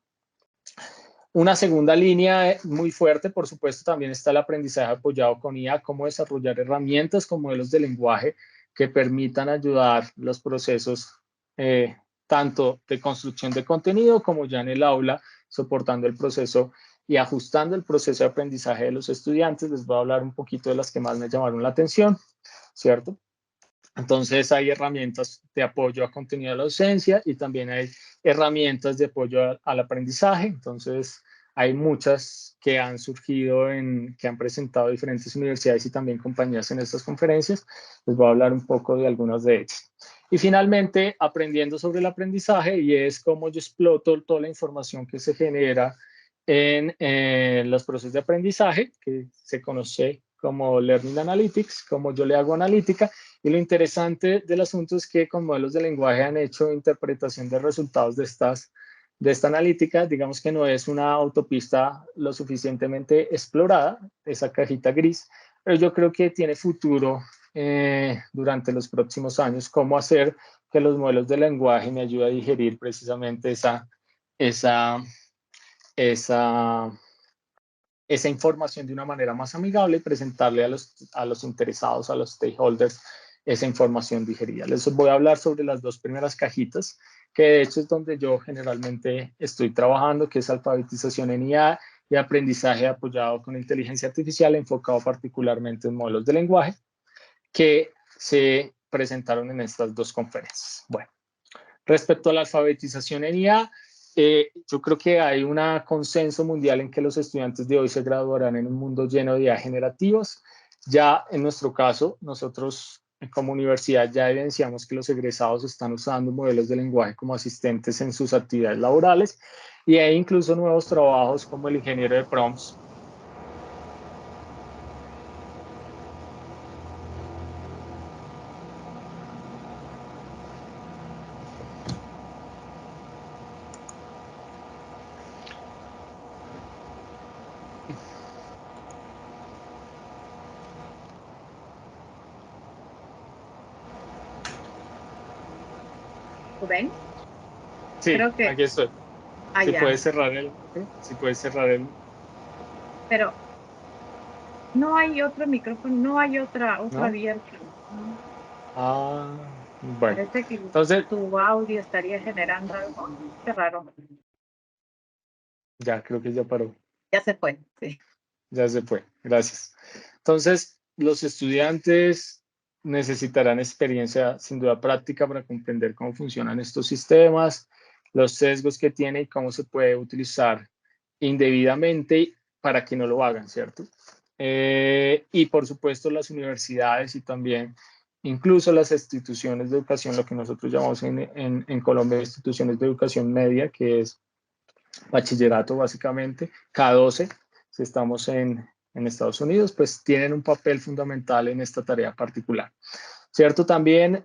Una segunda línea muy fuerte, por supuesto, también está el aprendizaje apoyado con IA, cómo desarrollar herramientas con modelos de lenguaje que permitan ayudar los procesos tanto de construcción de contenido como ya en el aula, soportando el proceso y ajustando el proceso de aprendizaje de los estudiantes. Les voy a hablar un poquito de las que más me llamaron la atención, ¿cierto? Entonces hay herramientas de apoyo a contenido de la docencia y también hay herramientas de apoyo al aprendizaje. Entonces hay muchas que han surgido, que han presentado diferentes universidades y también compañías en estas conferencias. Les voy a hablar un poco de algunas de ellas. Y finalmente, aprendiendo sobre el aprendizaje, y es cómo yo exploto toda la información que se genera en los procesos de aprendizaje, que se conoce como Learning Analytics, cómo yo le hago analítica. Y lo interesante del asunto es que con modelos de lenguaje han hecho interpretación de resultados de estas de esta analítica, digamos que no es una autopista lo suficientemente explorada, esa cajita gris, pero yo creo que tiene futuro durante los próximos años, cómo hacer que los modelos de lenguaje me ayuden a digerir precisamente esa información de una manera más amigable y presentarle a los interesados, a los stakeholders, esa información digerida. Les voy a hablar sobre las dos primeras cajitas, que de hecho es donde yo generalmente estoy trabajando, que es alfabetización en IA y aprendizaje apoyado con inteligencia artificial, enfocado particularmente en modelos de lenguaje, que se presentaron en estas dos conferencias. Bueno, respecto a la alfabetización en IA, yo creo que hay un consenso mundial en que los estudiantes de hoy se graduarán en un mundo lleno de IA generativos. Ya en nuestro caso, nosotros como universidad ya evidenciamos que los egresados están usando modelos de lenguaje como asistentes en sus actividades laborales y hay incluso nuevos trabajos como el ingeniero de prompts. ¿Ven? Sí, Creo que aquí estoy. Si allá. puedes cerrar el... Si puedes cerrar el... Pero no hay otro micrófono, no hay otra ¿No? abierta. Ah, bueno. Parece que Entonces, tu audio estaría generando algo. Qué raro. ya creo que ya paró. Ya se fue, sí. Ya se fue, gracias. Entonces, los estudiantes necesitarán experiencia, sin duda práctica, para comprender cómo funcionan estos sistemas, los sesgos que tiene y cómo se puede utilizar indebidamente para que no lo hagan, ¿cierto? Y por supuesto las universidades y también incluso las instituciones de educación, lo que nosotros llamamos en Colombia instituciones de educación media, que es bachillerato básicamente, K12, si estamos en Estados Unidos, pues tienen un papel fundamental en esta tarea particular. ¿Cierto? También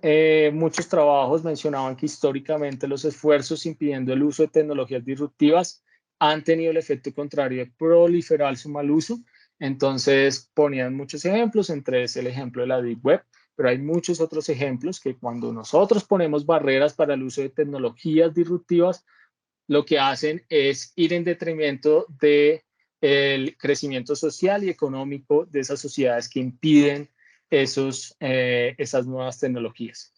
muchos trabajos mencionaban que históricamente los esfuerzos impidiendo el uso de tecnologías disruptivas han tenido el efecto contrario de proliferar su mal uso. Entonces ponían muchos ejemplos, entre ellos el ejemplo de la Deep Web, pero hay muchos otros ejemplos que cuando nosotros ponemos barreras para el uso de tecnologías disruptivas, lo que hacen es ir en detrimento del crecimiento social y económico de esas sociedades que impiden esas nuevas tecnologías.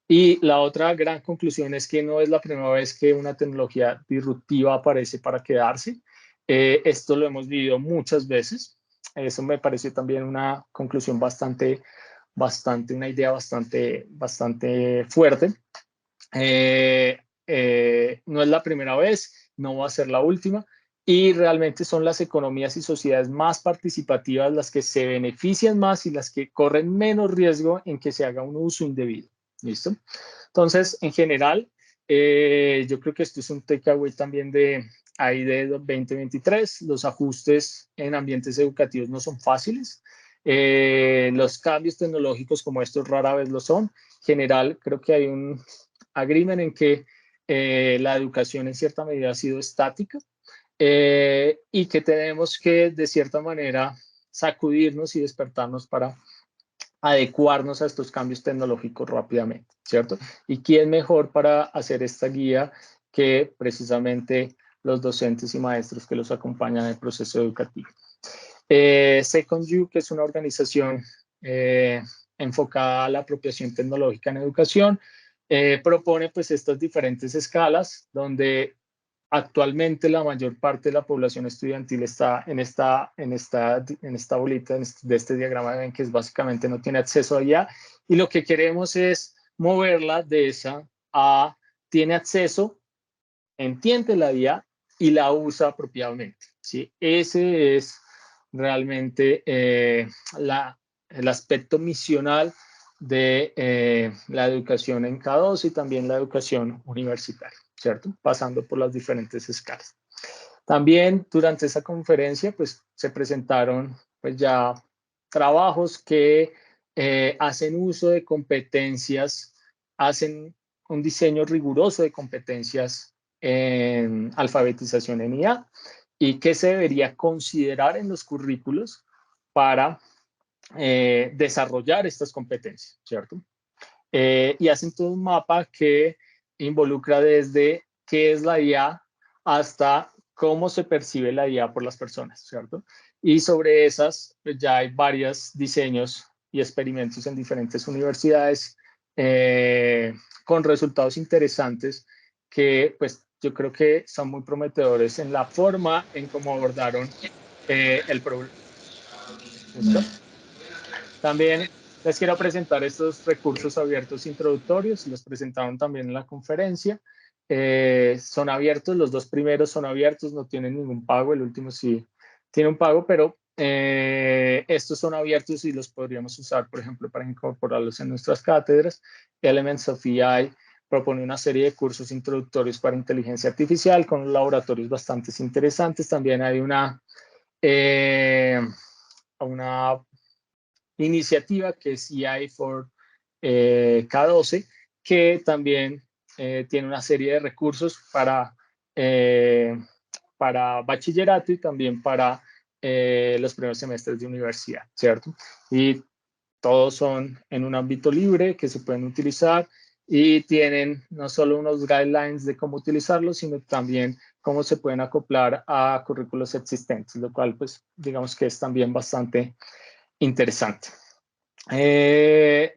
Y la otra gran conclusión es que no es la primera vez que una tecnología disruptiva aparece para quedarse. Esto lo hemos vivido muchas veces. Eso me pareció también una conclusión una idea bastante fuerte. No es la primera vez, no va a ser la última, y realmente son las economías y sociedades más participativas las que se benefician más y las que corren menos riesgo en que se haga un uso indebido. ¿Listo? Entonces, en general, yo creo que esto es un takeaway también de AID 2023. Los ajustes en ambientes educativos no son fáciles. Los cambios tecnológicos como estos rara vez lo son. En general, creo que hay un agreement en que la educación en cierta medida ha sido estática y que tenemos que de cierta manera sacudirnos y despertarnos para adecuarnos a estos cambios tecnológicos rápidamente, ¿cierto? ¿Y quién mejor para hacer esta guía que precisamente los docentes y maestros que los acompañan en el proceso educativo? Second You, que es una organización enfocada a la apropiación tecnológica en educación, propone pues estas diferentes escalas donde actualmente la mayor parte de la población estudiantil está en esta bolita de este diagrama, ven que es básicamente no tiene acceso a IA, y lo que queremos es moverla de esa a tiene acceso, entiende la IA y la usa apropiadamente, ¿sí? Ese es realmente el aspecto misional de la educación en K2 y también la educación universitaria, ¿cierto? Pasando por las diferentes escalas. También durante esa conferencia, pues se presentaron pues ya trabajos que hacen uso de competencias, hacen un diseño riguroso de competencias en alfabetización en IA y qué se debería considerar en los currículos para desarrollar estas competencias, ¿cierto? Y hacen todo un mapa que involucra desde qué es la IA hasta cómo se percibe la IA por las personas, ¿cierto? Y sobre esas, pues ya hay varios diseños y experimentos en diferentes universidades con resultados interesantes que, pues, yo creo que son muy prometedores en la forma en cómo abordaron el problema. También les quiero presentar estos recursos abiertos introductorios, los presentaron también en la conferencia. Son abiertos, los dos primeros son abiertos, no tienen ningún pago, el último sí tiene un pago, pero estos son abiertos y los podríamos usar, por ejemplo, para incorporarlos en nuestras cátedras. Elements of AI propone una serie de cursos introductorios para inteligencia artificial con laboratorios bastante interesantes. También hay una iniciativa que es AI for K12, que también tiene una serie de recursos para bachillerato y también para los primeros semestres de universidad, ¿cierto? Y todos son en un ámbito libre que se pueden utilizar y tienen no solo unos guidelines de cómo utilizarlos, sino también cómo se pueden acoplar a currículos existentes, lo cual pues digamos que es también bastante interesante.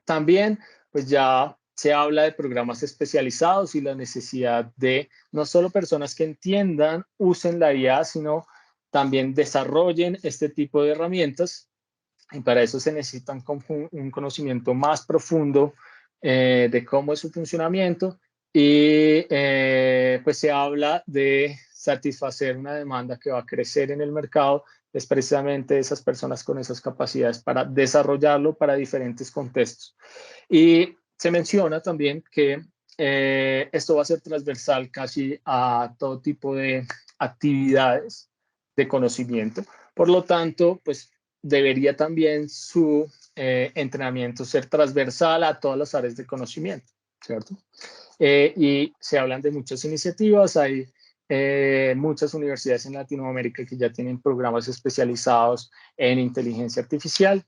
También, pues ya se habla de programas especializados y la necesidad de no solo personas que entiendan, usen la IA, sino también desarrollen este tipo de herramientas. Y para eso se necesita un conocimiento más profundo de cómo es su funcionamiento y pues se habla de satisfacer una demanda que va a crecer en el mercado, es precisamente esas personas con esas capacidades para desarrollarlo para diferentes contextos. Y se menciona también que esto va a ser transversal casi a todo tipo de actividades de conocimiento. Por lo tanto, pues debería también su entrenamiento ser transversal a todas las áreas de conocimiento, ¿cierto? Y se hablan de muchas iniciativas, hay muchas universidades en Latinoamérica que ya tienen programas especializados en inteligencia artificial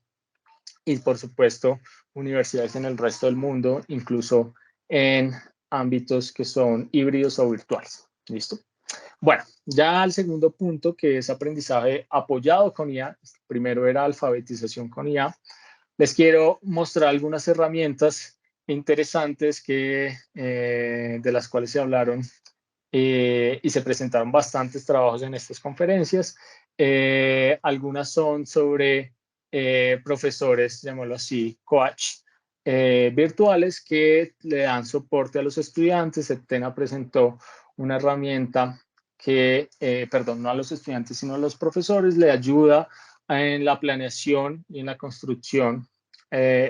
y por supuesto universidades en el resto del mundo, incluso en ámbitos que son híbridos o virtuales. ¿Listo? Bueno, ya al segundo punto, que es aprendizaje apoyado con IA, primero era alfabetización con IA, les quiero mostrar algunas herramientas interesantes de las cuales se hablaron y se presentaron bastantes trabajos en estas conferencias. Algunas son sobre profesores, llamémoslo así, coach virtuales que le dan soporte a los estudiantes. Etena presentó una herramienta que, perdón, no a los estudiantes, sino a los profesores, le ayuda en la planeación y en la construcción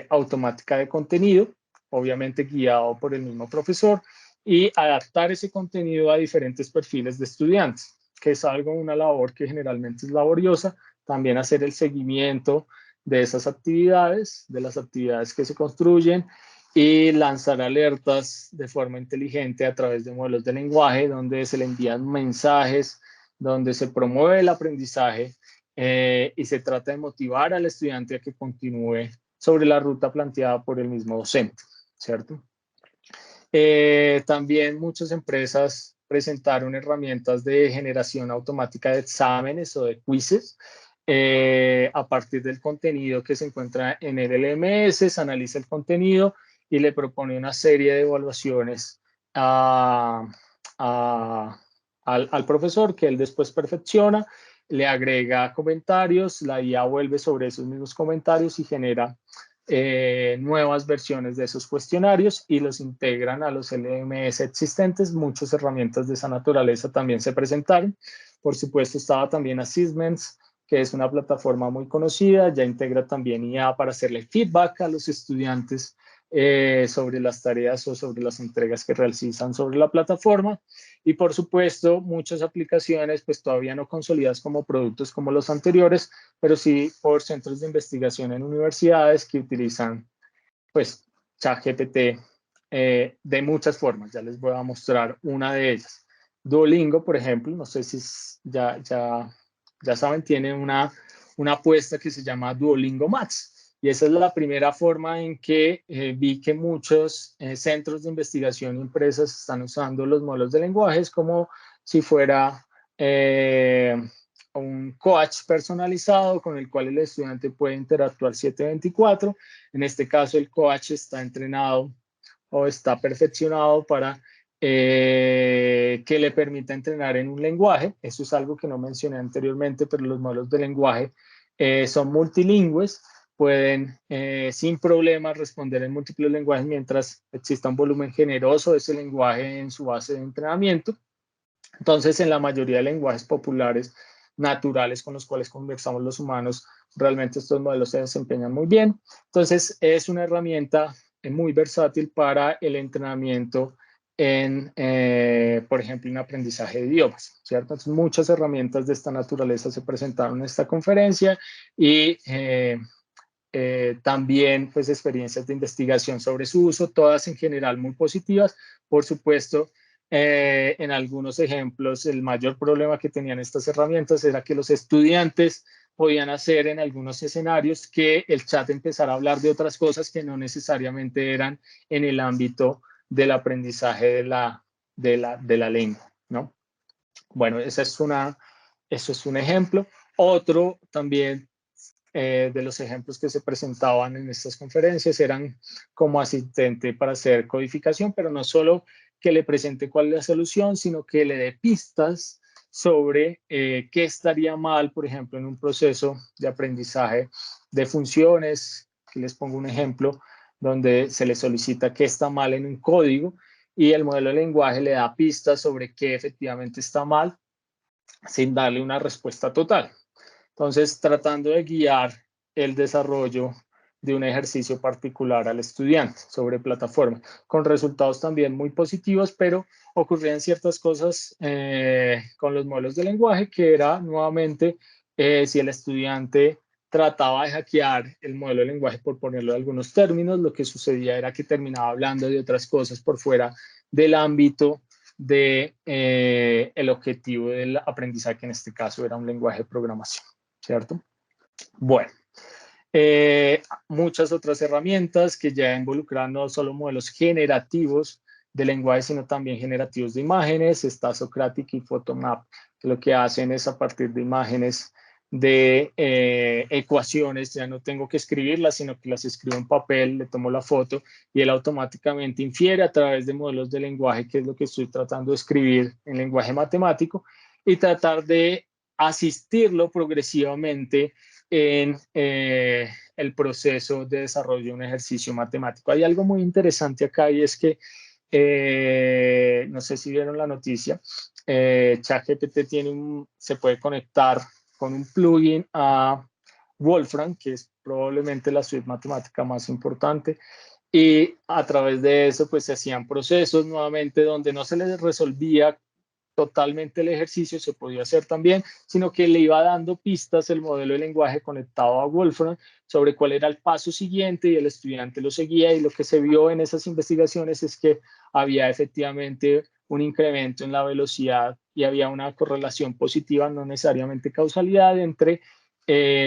automática de contenido, obviamente guiado por el mismo profesor, y adaptar ese contenido a diferentes perfiles de estudiantes, que es una labor que generalmente es laboriosa. También hacer el seguimiento de esas actividades, de las actividades que se construyen y lanzar alertas de forma inteligente a través de modelos de lenguaje donde se le envían mensajes, donde se promueve el aprendizaje y se trata de motivar al estudiante a que continúe sobre la ruta planteada por el mismo docente, ¿cierto? También muchas empresas presentaron herramientas de generación automática de exámenes o de quizzes a partir del contenido que se encuentra en el LMS, se analiza el contenido y le propone una serie de evaluaciones al profesor que él después perfecciona, le agrega comentarios, la IA vuelve sobre esos mismos comentarios y genera nuevas versiones de esos cuestionarios y los integran a los LMS existentes. Muchas herramientas de esa naturaleza también se presentaron. Por supuesto, estaba también Assessments, que es una plataforma muy conocida, ya integra también IA para hacerle feedback a los estudiantes sobre las tareas o sobre las entregas que realizan sobre la plataforma. Y por supuesto, muchas aplicaciones pues todavía no consolidadas como productos como los anteriores, pero sí por centros de investigación en universidades que utilizan pues ChatGPT de muchas formas. Ya les voy a mostrar una de ellas. Duolingo, por ejemplo, no sé si ya saben, tiene una apuesta que se llama Duolingo Max. Y esa es la primera forma en que vi que muchos centros de investigación y empresas están usando los modelos de lenguajes como si fuera un coach personalizado con el cual el estudiante puede interactuar 7/24. En este caso, el coach está entrenado o está perfeccionado para que le permita entrenar en un lenguaje. Eso es algo que no mencioné anteriormente, pero los modelos de lenguaje son multilingües, pueden sin problemas responder en múltiples lenguajes mientras exista un volumen generoso de ese lenguaje en su base de entrenamiento. Entonces, en la mayoría de lenguajes populares naturales con los cuales conversamos los humanos, realmente estos modelos se desempeñan muy bien. Entonces, es una herramienta muy versátil para el entrenamiento en, por ejemplo, en aprendizaje de idiomas, ¿cierto? Entonces, muchas herramientas de esta naturaleza se presentaron en esta conferencia y también, pues, experiencias de investigación sobre su uso, todas en general muy positivas. Por supuesto, en algunos ejemplos, el mayor problema que tenían estas herramientas era que los estudiantes podían hacer en algunos escenarios que el chat empezara a hablar de otras cosas que no necesariamente eran en el ámbito del aprendizaje de la lengua, ¿no? Bueno, eso es un ejemplo. Otro también de los ejemplos que se presentaban en estas conferencias eran como asistente para hacer codificación, pero no solo que le presente cuál es la solución, sino que le dé pistas sobre qué estaría mal, por ejemplo, en un proceso de aprendizaje de funciones. Aquí les pongo un ejemplo donde se le solicita qué está mal en un código y el modelo de lenguaje le da pistas sobre qué efectivamente está mal sin darle una respuesta total. Entonces, tratando de guiar el desarrollo de un ejercicio particular al estudiante sobre plataforma, con resultados también muy positivos, pero ocurrían ciertas cosas con los modelos de lenguaje, que era nuevamente si el estudiante trataba de hackear el modelo de lenguaje, por ponerlo en algunos términos, lo que sucedía era que terminaba hablando de otras cosas por fuera del ámbito de el objetivo del aprendizaje, que en este caso era un lenguaje de programación, ¿cierto? Bueno, muchas otras herramientas que ya involucran no solo modelos generativos de lenguaje, sino también generativos de imágenes. Está Socratic y Photomap, que lo que hacen es a partir de imágenes de ecuaciones, ya no tengo que escribirlas, sino que las escribo en papel, le tomo la foto y él automáticamente infiere a través de modelos de lenguaje, que es lo que estoy tratando de escribir en lenguaje matemático, y tratar de asistirlo progresivamente en el proceso de desarrollo de un ejercicio matemático. Hay algo muy interesante acá y es que, no sé si vieron la noticia, ChatGPT se puede conectar con un plugin a Wolfram, que es probablemente la suite matemática más importante, y a través de eso pues se hacían procesos nuevamente donde no se les resolvía totalmente el ejercicio, se podía hacer también, sino que le iba dando pistas el modelo de lenguaje conectado a Wolfram sobre cuál era el paso siguiente y el estudiante lo seguía, y lo que se vio en esas investigaciones es que había efectivamente un incremento en la velocidad y había una correlación positiva, no necesariamente causalidad, entre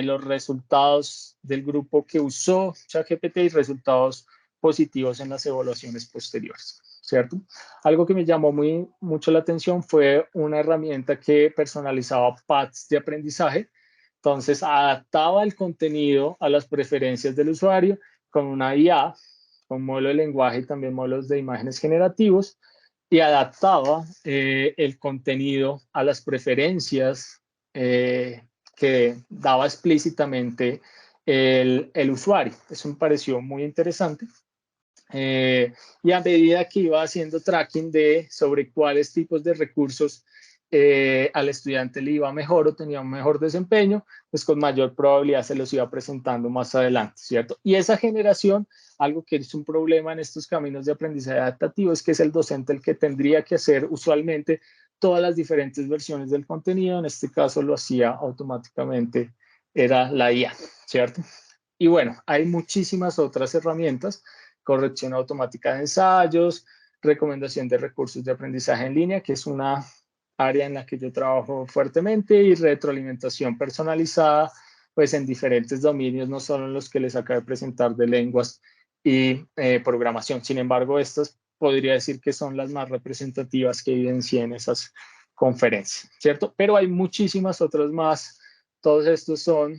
los resultados del grupo que usó ChatGPT y resultados positivos en las evaluaciones posteriores, ¿cierto? Algo que me llamó mucho la atención fue una herramienta que personalizaba paths de aprendizaje. Entonces, adaptaba el contenido a las preferencias del usuario con una IA, con modelo de lenguaje y también modelos de imágenes generativos, y adaptaba el contenido a las preferencias que daba explícitamente el usuario. Eso me pareció muy interesante. Y a medida que iba haciendo tracking sobre cuáles tipos de recursos al estudiante le iba mejor o tenía un mejor desempeño, pues con mayor probabilidad se los iba presentando más adelante, ¿cierto? Y esa generación, algo que es un problema en estos caminos de aprendizaje adaptativo, es que es el docente el que tendría que hacer usualmente todas las diferentes versiones del contenido. En este caso lo hacía automáticamente, era la IA, ¿cierto? Y bueno, hay muchísimas otras herramientas: corrección automática de ensayos, recomendación de recursos de aprendizaje en línea, que es una área en la que yo trabajo fuertemente, y retroalimentación personalizada, pues en diferentes dominios, no solo en los que les acabo de presentar de lenguas y programación. Sin embargo, estas podría decir que son las más representativas que evidencié en esas conferencias, ¿cierto? Pero hay muchísimas otras más. Todos estos son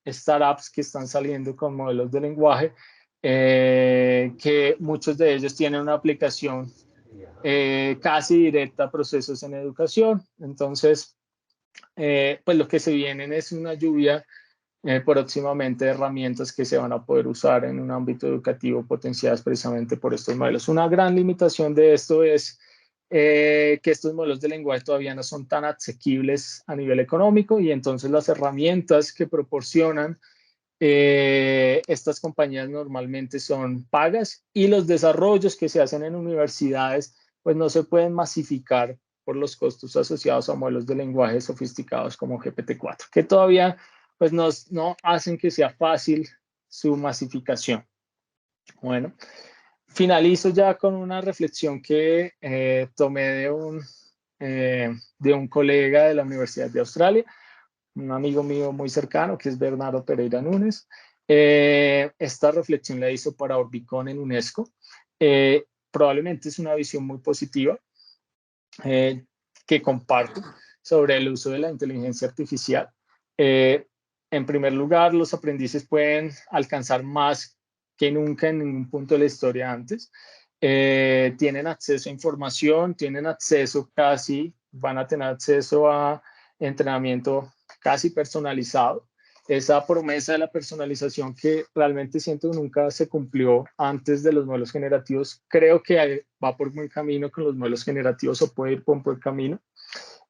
startups que están saliendo con modelos de lenguaje, que muchos de ellos tienen una aplicación casi directa a procesos en educación. Entonces, pues lo que se viene es una lluvia próximamente de herramientas que se van a poder usar en un ámbito educativo potenciadas precisamente por estos modelos. Una gran limitación de esto es que estos modelos de lenguaje todavía no son tan asequibles a nivel económico, y entonces las herramientas que proporcionan estas compañías normalmente son pagas, y los desarrollos que se hacen en universidades pues no se pueden masificar por los costos asociados a modelos de lenguaje sofisticados como GPT-4, que todavía pues no hacen que sea fácil su masificación. Bueno, finalizo ya con una reflexión que tomé de un colega de la Universidad de Australia, un amigo mío muy cercano, que es Bernardo Pereira Núñez. Esta reflexión la hizo para Orbicon en UNESCO. Probablemente es una visión muy positiva que comparto sobre el uso de la inteligencia artificial. En primer lugar, los aprendices pueden alcanzar más que nunca en ningún punto de la historia antes. Tienen acceso a información, van a tener acceso a entrenamiento casi personalizado. Esa promesa de la personalización que realmente siento que nunca se cumplió antes de los modelos generativos, creo que va por buen camino con los modelos generativos, o puede ir por buen camino.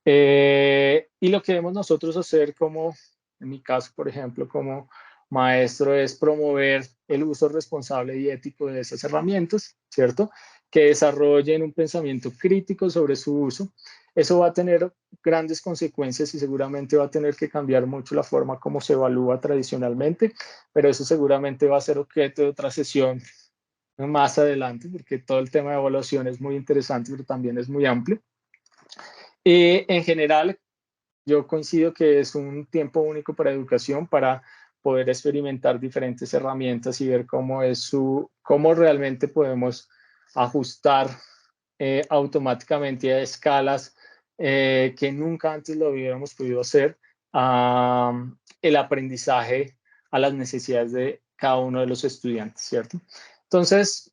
Y lo que debemos nosotros hacer, como en mi caso, por ejemplo, como maestro, es promover el uso responsable y ético de esas herramientas, ¿cierto? Que desarrollen un pensamiento crítico sobre su uso. Eso va a tener grandes consecuencias y seguramente va a tener que cambiar mucho la forma como se evalúa tradicionalmente, pero eso seguramente va a ser objeto de otra sesión más adelante, porque todo el tema de evaluación es muy interesante, pero también es muy amplio. En general, yo coincido que es un tiempo único para educación, para poder experimentar diferentes herramientas y ver cómo realmente podemos ajustar automáticamente a escalas que nunca antes lo hubiéramos podido hacer, el aprendizaje a las necesidades de cada uno de los estudiantes, ¿cierto? Entonces,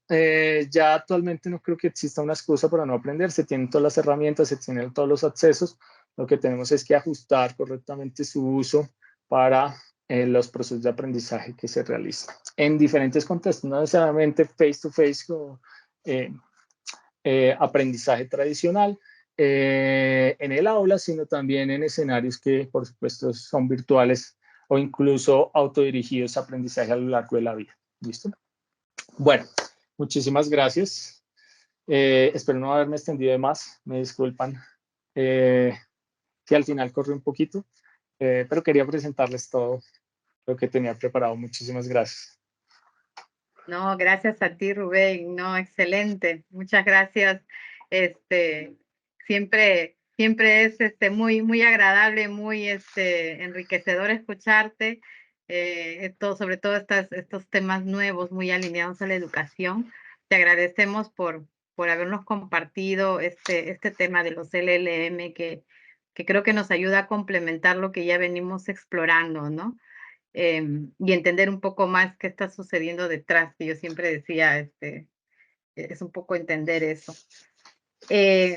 ya actualmente no creo que exista una excusa para no aprender. Se tienen todas las herramientas, se tienen todos los accesos. Lo que tenemos es que ajustar correctamente su uso para los procesos de aprendizaje que se realizan en diferentes contextos, no necesariamente face-to-face como aprendizaje tradicional en el aula, sino también en escenarios que, por supuesto, son virtuales o incluso autodirigidos a aprendizaje a lo largo de la vida. ¿Listo? Bueno, muchísimas gracias. Espero no haberme extendido de más. Me disculpan que al final corrí un poquito, pero quería presentarles todo lo que tenía preparado. Muchísimas gracias. No, gracias a ti, Rubén. No, excelente. Muchas gracias. Siempre es muy agradable, muy enriquecedor escucharte. Sobre todo estos temas nuevos, muy alineados a la educación. Te agradecemos por habernos compartido este tema de los LLM, que creo que nos ayuda a complementar lo que ya venimos explorando, ¿no? Y entender un poco más qué está sucediendo detrás, que yo siempre decía, es un poco entender eso.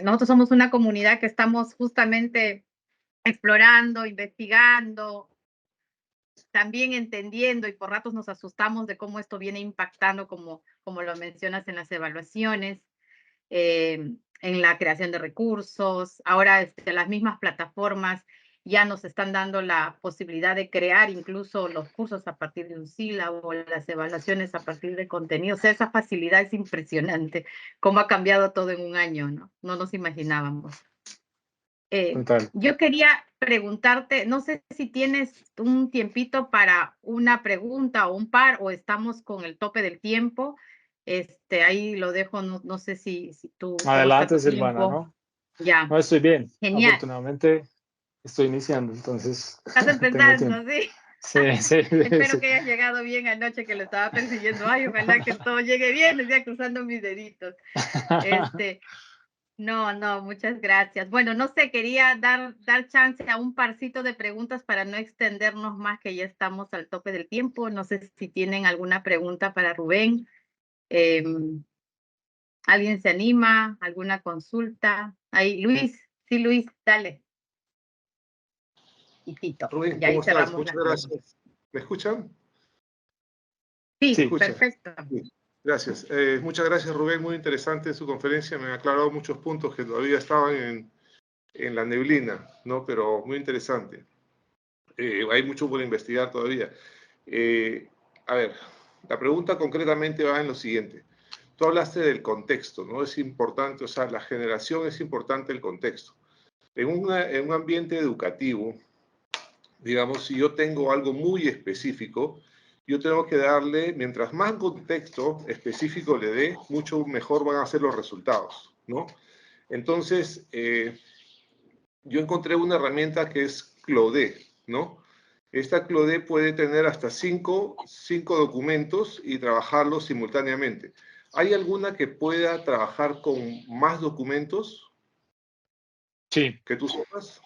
Nosotros somos una comunidad que estamos justamente explorando, investigando, también entendiendo, y por ratos nos asustamos de cómo esto viene impactando, como lo mencionas, en las evaluaciones, en la creación de recursos. Ahora las mismas plataformas ya nos están dando la posibilidad de crear incluso los cursos a partir de un sílabo, las evaluaciones a partir de contenido. O sea, esa facilidad es impresionante, cómo ha cambiado todo en un año, ¿no? No nos imaginábamos. Yo quería preguntarte, no sé si tienes un tiempito para una pregunta o un par, o estamos con el tope del tiempo. Ahí lo dejo, no sé si tú... Adelante, Silvana, ¿no? Ya, No, estoy bien. genial. Afortunadamente estoy iniciando, entonces Estás tengo tiempo. empezando, ¿sí? Sí, sí, Espero sí. que hayas llegado bien anoche, que lo estaba persiguiendo. Ay, ojalá que todo llegue bien, decía cruzando mis deditos. No, no, muchas gracias. Bueno, no sé, quería dar chance a un parcito de preguntas para no extendernos más, que ya estamos al tope del tiempo. No sé si tienen alguna pregunta para Rubén. ¿Alguien se anima? ¿Alguna consulta? Ahí, Luis. Sí, Luis, dale. Y Tito. Rubén, Y ahí ¿cómo estás? cerramos Muchas las preguntas. gracias. ¿Me escuchan? Sí, Sí. ¿Escuchan? perfecto. Sí. Gracias. Muchas gracias, Rubén. Muy interesante su conferencia. Me ha aclarado muchos puntos que todavía estaban en la neblina, ¿no? Pero muy interesante. Hay mucho por investigar todavía. A ver, la pregunta concretamente va en lo siguiente. Tú hablaste del contexto, ¿no? Es importante, o sea, la generación es importante el contexto. En un ambiente educativo, digamos, si yo tengo algo muy específico, yo tengo que darle, mientras más contexto específico le dé, mucho mejor van a ser los resultados, ¿no? Entonces, yo encontré una herramienta que es Claude, ¿no? Esta Claude puede tener hasta cinco documentos y trabajarlos simultáneamente. ¿Hay alguna que pueda trabajar con más documentos Sí, que tú sepas?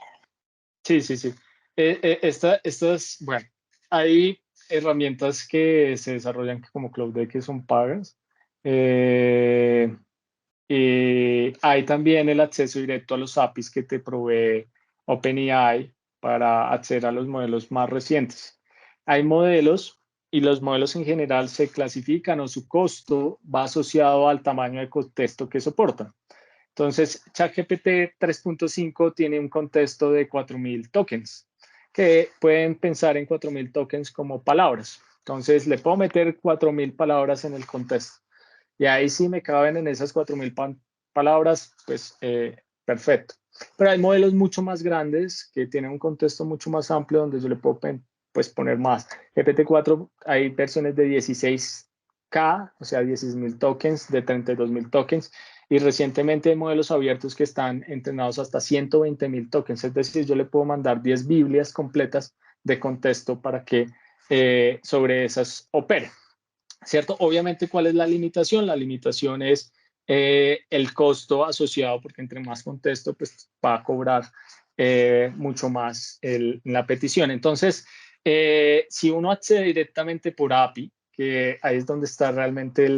sí, sí, sí. Estas, bueno, hay herramientas que se desarrollan como Cloud que son pagas. Y hay también el acceso directo a los APIs que te provee OpenAI para acceder a los modelos más recientes. Hay modelos y los modelos en general se clasifican o su costo va asociado al tamaño de contexto que soportan. Entonces, ChatGPT 3.5 tiene un contexto de 4.000 tokens, que pueden pensar en 4.000 tokens como palabras. Entonces, le puedo meter 4.000 palabras en el contexto. Y ahí sí me caben en esas 4.000 palabras, pues perfecto. Pero hay modelos mucho más grandes que tienen un contexto mucho más amplio donde yo le puedo pues, poner más. GPT-4 hay versiones de 16K, o sea, 16.000 tokens, de 32.000 tokens. Y recientemente hay modelos abiertos que están entrenados hasta 120.000 tokens. Es decir, yo le puedo mandar 10 Biblias completas de contexto para que sobre esas opere. ¿Cierto? Obviamente, ¿cuál es la limitación? La limitación es el costo asociado, porque entre más contexto, pues va a cobrar mucho más la petición. Entonces, si uno accede directamente por API, que ahí es donde está realmente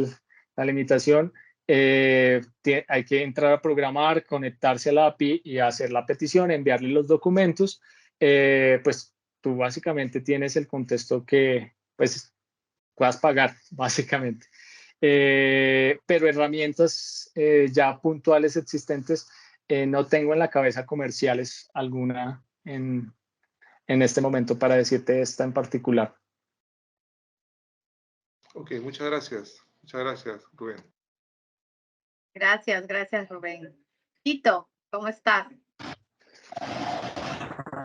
la limitación, hay que entrar a programar, conectarse a la API y hacer la petición, enviarle los documentos, pues tú básicamente tienes el contexto que pues puedas pagar, básicamente. Pero herramientas ya puntuales existentes, no tengo en la cabeza comerciales alguna en este momento para decirte esta en particular. Ok, muchas gracias. Muchas gracias, Rubén. Gracias, Rubén. Tito, ¿cómo estás?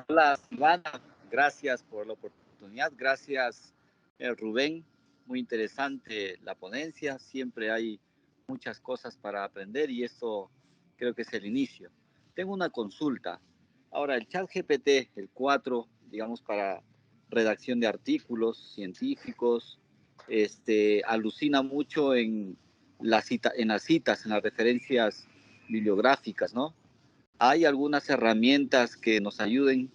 Hola, Ivana. Gracias por la oportunidad. Gracias, Rubén. Muy interesante la ponencia. Siempre hay muchas cosas para aprender y esto creo que es el inicio. Tengo una consulta. Ahora, el ChatGPT, el 4, digamos, para redacción de artículos científicos, alucina mucho en las citas, en las referencias bibliográficas, ¿no? Hay algunas herramientas que nos ayuden,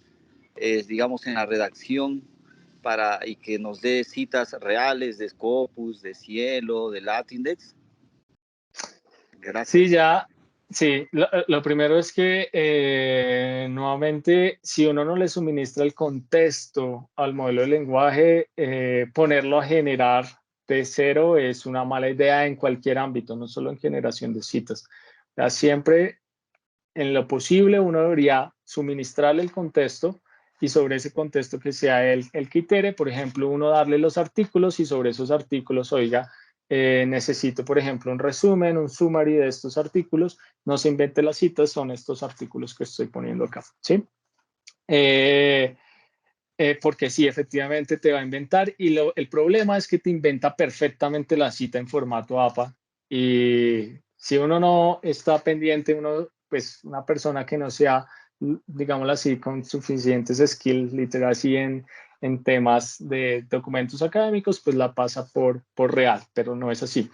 digamos, en la redacción y que nos dé citas reales de Scopus, de Cielo, de Latindex. Gracias. Sí, sí, lo primero es que nuevamente, si uno no le suministra el contexto al modelo de lenguaje, ponerlo a generar de cero es una mala idea en cualquier ámbito, no solo en generación de citas. O sea, siempre en lo posible uno debería suministrarle el contexto y sobre ese contexto que sea el que itere, por ejemplo, uno darle los artículos y sobre esos artículos, oiga, necesito, por ejemplo, un resumen, un summary de estos artículos, no se invente las citas, son estos artículos que estoy poniendo acá, ¿sí? Porque sí, efectivamente te va a inventar y el problema es que te inventa perfectamente la cita en formato APA y si uno no está pendiente, uno pues una persona que no sea, digámoslo así, con suficientes skills, literacy en temas de documentos académicos, pues la pasa por real, pero no es así.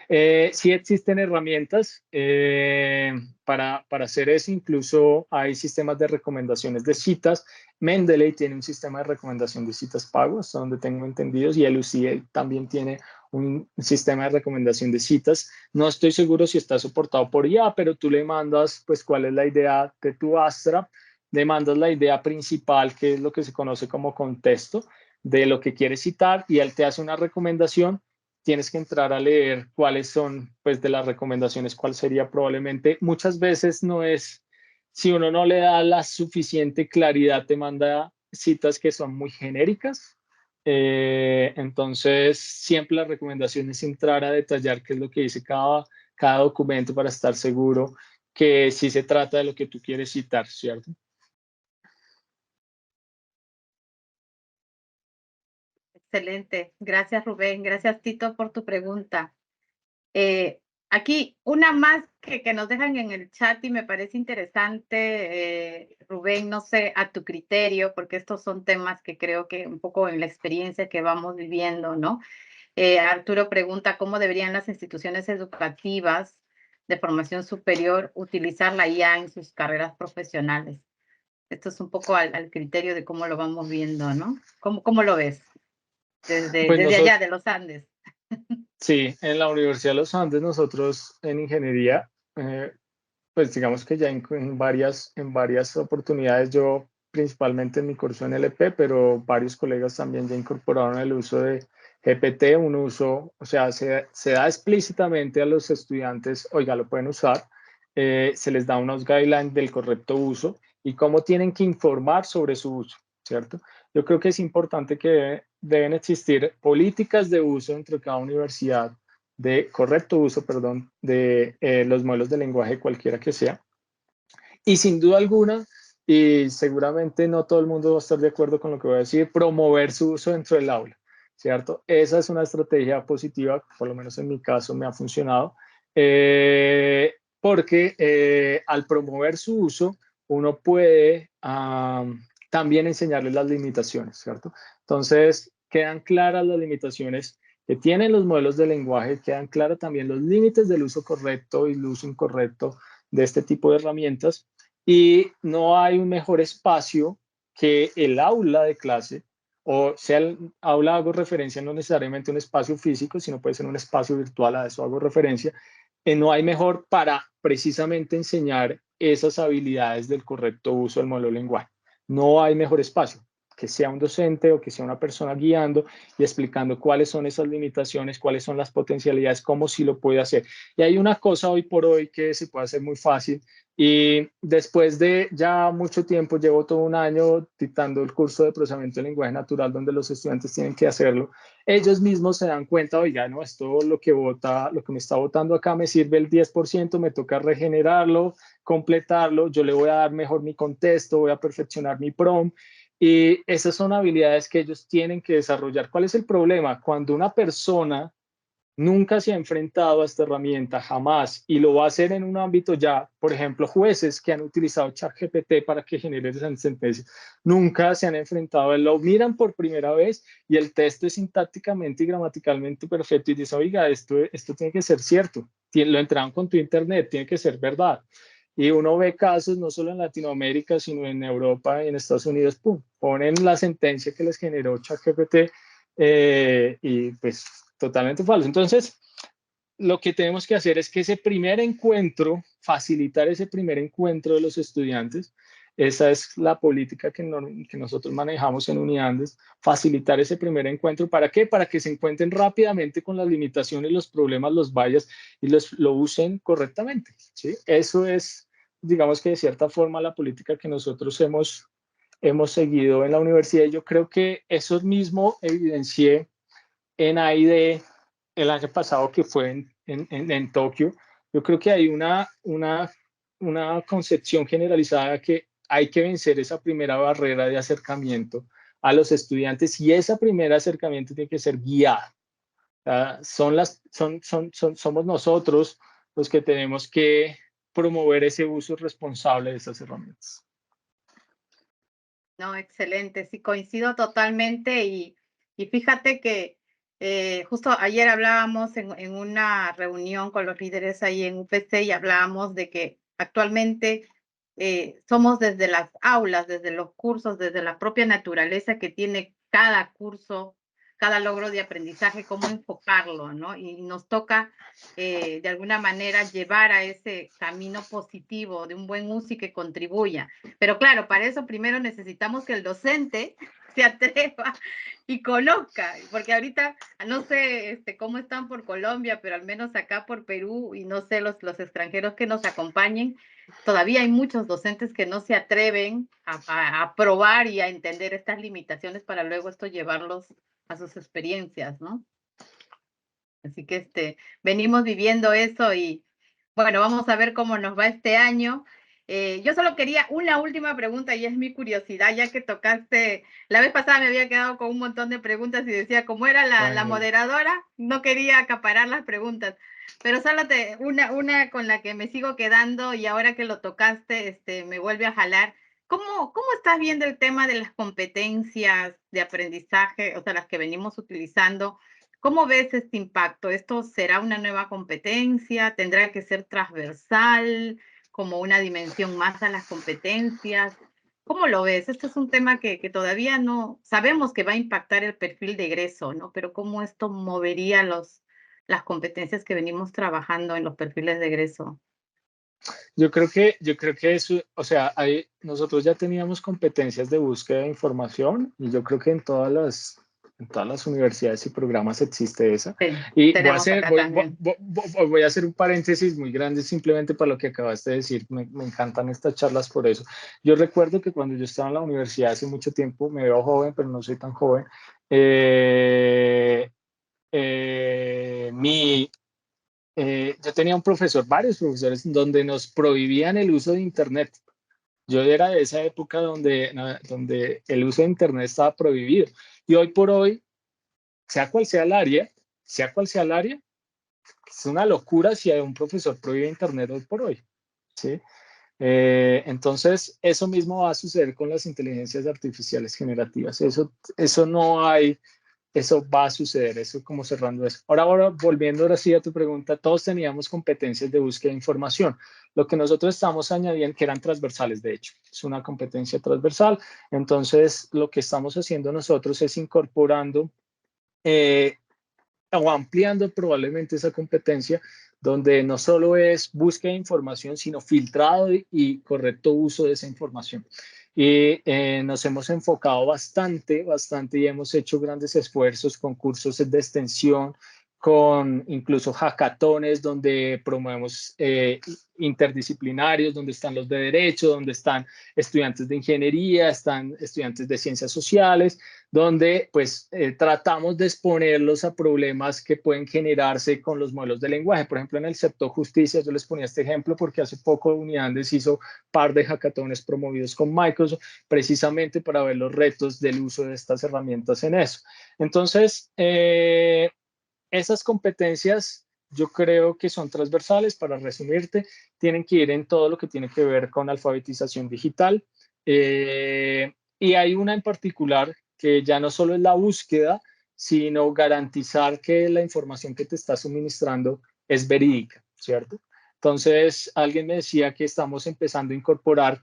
Sí existen herramientas para hacer eso, incluso hay sistemas de recomendaciones de citas. Mendeley tiene un sistema de recomendación de citas pagos, donde tengo entendidos, y el UCL también tiene un sistema de recomendación de citas. No estoy seguro si está soportado por IA, pero tú le mandas pues cuál es la idea de tu abstract, le mandas la idea principal, que es lo que se conoce como contexto de lo que quieres citar, y él te hace una recomendación. Tienes que entrar a leer cuáles son, pues, de las recomendaciones, cuál sería probablemente. Muchas veces no es, si uno no le da la suficiente claridad, te manda citas que son muy genéricas. Entonces, siempre la recomendación es entrar a detallar qué es lo que dice cada documento para estar seguro que sí se trata de lo que tú quieres citar, ¿cierto? Excelente. Gracias, Rubén. Gracias, Tito, por tu pregunta. Aquí una más que nos dejan en el chat y me parece interesante, Rubén, no sé, a tu criterio, porque estos son temas que creo que un poco en la experiencia que vamos viviendo, ¿no? Arturo pregunta cómo deberían las instituciones educativas de formación superior utilizar la IA en sus carreras profesionales. Esto es un poco al criterio de cómo lo vamos viendo, ¿no? ¿Cómo lo ves? Desde allá, de los Andes. Sí, en la Universidad de los Andes nosotros en ingeniería, pues digamos que ya en varias oportunidades, yo principalmente en mi curso en LP, pero varios colegas también ya incorporaron el uso de GPT, un uso, o sea, se da explícitamente a los estudiantes, oiga, lo pueden usar, se les da unos guidelines del correcto uso y cómo tienen que informar sobre su uso, ¿cierto? Yo creo que es importante que deben existir políticas de uso entre cada universidad, de correcto uso, perdón, de los modelos de lenguaje cualquiera que sea. Y sin duda alguna, y seguramente no todo el mundo va a estar de acuerdo con lo que voy a decir, promover su uso dentro del aula, ¿cierto? Esa es una estrategia positiva, por lo menos en mi caso me ha funcionado, porque al promover su uso, uno puede también enseñarles las limitaciones, ¿cierto? Entonces, quedan claras las limitaciones que tienen los modelos de lenguaje, quedan claros también los límites del uso correcto y el uso incorrecto de este tipo de herramientas, y no hay un mejor espacio que el aula de clase, o sea, el aula hago referencia no necesariamente a un espacio físico, sino puede ser un espacio virtual, a eso hago referencia. No hay mejor para precisamente enseñar esas habilidades del correcto uso del modelo de lenguaje. No hay mejor espacio que sea un docente o que sea una persona guiando y explicando cuáles son esas limitaciones, cuáles son las potencialidades, cómo sí lo puede hacer. Y hay una cosa hoy por hoy que se puede hacer muy fácil, y después de ya mucho tiempo, llevo todo un año dictando el curso de procesamiento de lenguaje natural, donde los estudiantes tienen que hacerlo. Ellos mismos se dan cuenta, oiga, no, esto lo que me está votando acá me sirve el 10%, me toca regenerarlo, completarlo, yo le voy a dar mejor mi contexto, voy a perfeccionar mi prompt. Y esas son habilidades que ellos tienen que desarrollar. ¿Cuál es el problema? Cuando una persona nunca se ha enfrentado a esta herramienta, jamás, y lo va a hacer en un ámbito ya, por ejemplo, jueces que han utilizado ChatGPT para que genere esas sentencias, nunca se han enfrentado, lo miran por primera vez y el texto es sintácticamente y gramaticalmente perfecto y dicen, oiga, esto tiene que ser cierto, lo entraron con tu internet, tiene que ser verdad. Y uno ve casos no solo en Latinoamérica, sino en Europa y en Estados Unidos, ¡pum!, ponen la sentencia que les generó ChatGPT y pues totalmente falso. Entonces, lo que tenemos que hacer es que ese primer encuentro, facilitar ese primer encuentro de los estudiantes, esa es la política que nosotros manejamos en Uniandes, facilitar ese primer encuentro. ¿Para qué? Para que se encuentren rápidamente con las limitaciones, los problemas, los bias y lo usen correctamente, ¿sí? Eso es, digamos que de cierta forma, la política que nosotros hemos seguido en la universidad. Y yo creo que eso mismo evidencié en AID el año pasado, que fue en Tokio. Yo creo que hay una concepción generalizada que hay que vencer esa primera barrera de acercamiento a los estudiantes, y ese primer acercamiento tiene que ser guiado. Somos nosotros los que tenemos que promover ese uso responsable de esas herramientas. No, excelente, sí, coincido totalmente y fíjate que justo ayer hablábamos en una reunión con los líderes ahí en UPC y hablábamos de que actualmente somos desde las aulas, desde los cursos, desde la propia naturaleza que tiene cada curso, cada logro de aprendizaje, cómo enfocarlo, ¿no? Y nos toca de alguna manera llevar a ese camino positivo de un buen uso y que contribuya. Pero claro, para eso primero necesitamos que el docente se atreva y conozca, porque ahorita no sé cómo están por Colombia, pero al menos acá por Perú y no sé los extranjeros que nos acompañen, todavía hay muchos docentes que no se atreven a probar y a entender estas limitaciones para luego esto llevarlos a sus experiencias, ¿no? Así que venimos viviendo eso y bueno, vamos a ver cómo nos va este año. Yo solo quería una última pregunta y es mi curiosidad, ya que tocaste, la vez pasada me había quedado con un montón de preguntas y decía, como era la moderadora, no quería acaparar las preguntas, pero solo una con la que me sigo quedando y ahora que lo tocaste, me vuelve a jalar. ¿Cómo estás viendo el tema de las competencias de aprendizaje, o sea, las que venimos utilizando? ¿Cómo ves este impacto? ¿Esto será una nueva competencia? ¿Tendrá que ser transversal, como una dimensión más a las competencias? ¿Cómo lo ves? Este es un tema que todavía no sabemos que va a impactar el perfil de egreso, ¿no? Pero ¿cómo esto movería las competencias que venimos trabajando en los perfiles de egreso? Yo creo que eso, o sea, nosotros ya teníamos competencias de búsqueda de información y yo creo que en todas las universidades y programas existe esa. Sí, Y voy a hacer un paréntesis muy grande simplemente para lo que acabaste de decir. Me encantan estas charlas por eso. Yo recuerdo que cuando yo estaba en la universidad hace mucho tiempo, me veo joven, pero no soy tan joven, yo tenía varios profesores, donde nos prohibían el uso de Internet. Yo era de esa época donde el uso de Internet estaba prohibido. Y hoy por hoy, sea cual sea el área, es una locura si un profesor prohíbe Internet hoy por hoy, ¿sí? Entonces, eso mismo va a suceder con las inteligencias artificiales generativas. Eso no hay... Eso va a suceder, eso como cerrando eso. Ahora volviendo ahora sí a tu pregunta, todos teníamos competencias de búsqueda de información. Lo que nosotros estamos añadiendo, que eran transversales, de hecho, es una competencia transversal. Entonces, lo que estamos haciendo nosotros es incorporando o ampliando probablemente esa competencia, donde no solo es búsqueda de información, sino filtrado y correcto uso de esa información. Y nos hemos enfocado bastante y hemos hecho grandes esfuerzos con cursos de extensión, con incluso hackatones donde promovemos interdisciplinarios, donde están los de derecho, donde están estudiantes de ingeniería, están estudiantes de ciencias sociales, donde pues tratamos de exponerlos a problemas que pueden generarse con los modelos de lenguaje. Por ejemplo, en el sector justicia, yo les ponía este ejemplo porque hace poco Uniandes hizo par de hackatones promovidos con Microsoft precisamente para ver los retos del uso de estas herramientas en eso. Entonces, esas competencias yo creo que son transversales. Para resumirte, tienen que ir en todo lo que tiene que ver con alfabetización digital. Y hay una en particular que ya no solo es la búsqueda, sino garantizar que la información que te está suministrando es verídica, ¿cierto? Entonces, alguien me decía que estamos empezando a incorporar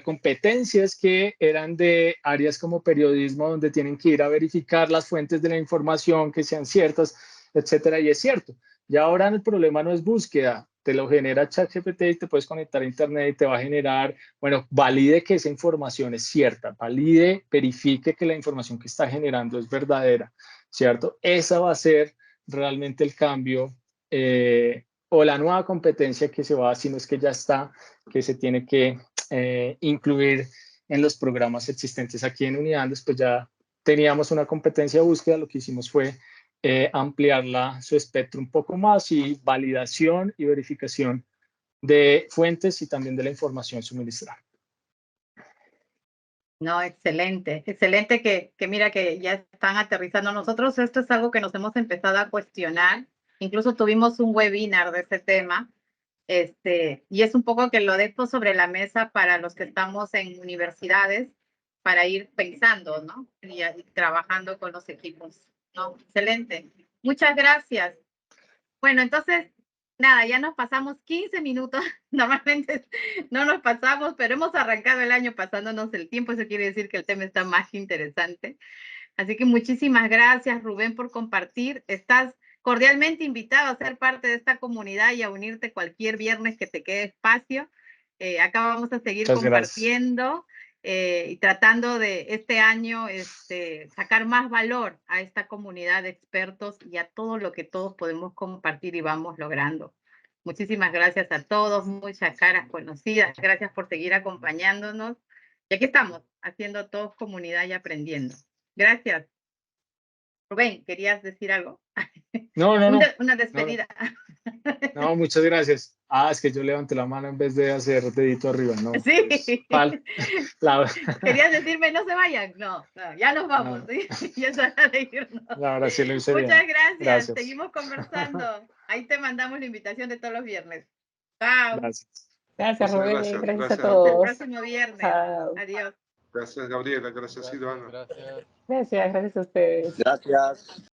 competencias que eran de áreas como periodismo, donde tienen que ir a verificar las fuentes de la información, que sean ciertas, etcétera. Y es cierto, ya ahora el problema no es búsqueda, te lo genera ChatGPT y te puedes conectar a Internet y te va a generar, bueno, valide que esa información es cierta, verifique que la información que está generando es verdadera, ¿cierto? Esa va a ser realmente el cambio o la nueva competencia que se va, si no es que ya está, que se tiene que incluir en los programas existentes. Aquí en Uniandes, pues ya teníamos una competencia de búsqueda, lo que hicimos fue ampliarla, su espectro un poco más y validación y verificación de fuentes y también de la información suministrada. No, excelente, excelente que mira que ya están aterrizando. Nosotros esto es algo que nos hemos empezado a cuestionar. Incluso tuvimos un webinar de este tema. Y es un poco que lo dejo sobre la mesa para los que estamos en universidades, para ir pensando, ¿no? Y trabajando con los equipos, ¿no? Excelente. Muchas gracias. Bueno, entonces, nada, ya nos pasamos 15 minutos. Normalmente no nos pasamos, pero hemos arrancado el año pasándonos el tiempo. Eso quiere decir que el tema está más que interesante. Así que muchísimas gracias, Rubén, por compartir. Estás cordialmente invitado a ser parte de esta comunidad y a unirte cualquier viernes que te quede espacio. Acá vamos a seguir Muchas gracias. compartiendo y tratando de este año sacar más valor a esta comunidad de expertos y a todo lo que todos podemos compartir y vamos logrando. Muchísimas gracias a todos, muchas caras conocidas. Gracias por seguir acompañándonos. Y aquí estamos, haciendo todos comunidad y aprendiendo. Gracias. Rubén, ¿querías decir algo? No, no, no. Una despedida. No, muchas gracias. Ah, es que yo levanté la mano en vez de hacer dedito arriba, no. Sí. La, ¿Querías decirme no se vayan? No, ya nos vamos, no, ¿sí? Ya es hora de irnos. la verdad sí lo hice bien. Muchas gracias. Gracias. Seguimos conversando. Ahí te mandamos la invitación de todos los viernes. Chao. Gracias. Gracias, Muchas Rubén. gracias. Gracias a Gracias a Hasta el todos. próximo viernes. Chao. Adiós. Gracias, Gabriela. Gracias, Silvana. Gracias a ustedes. Gracias.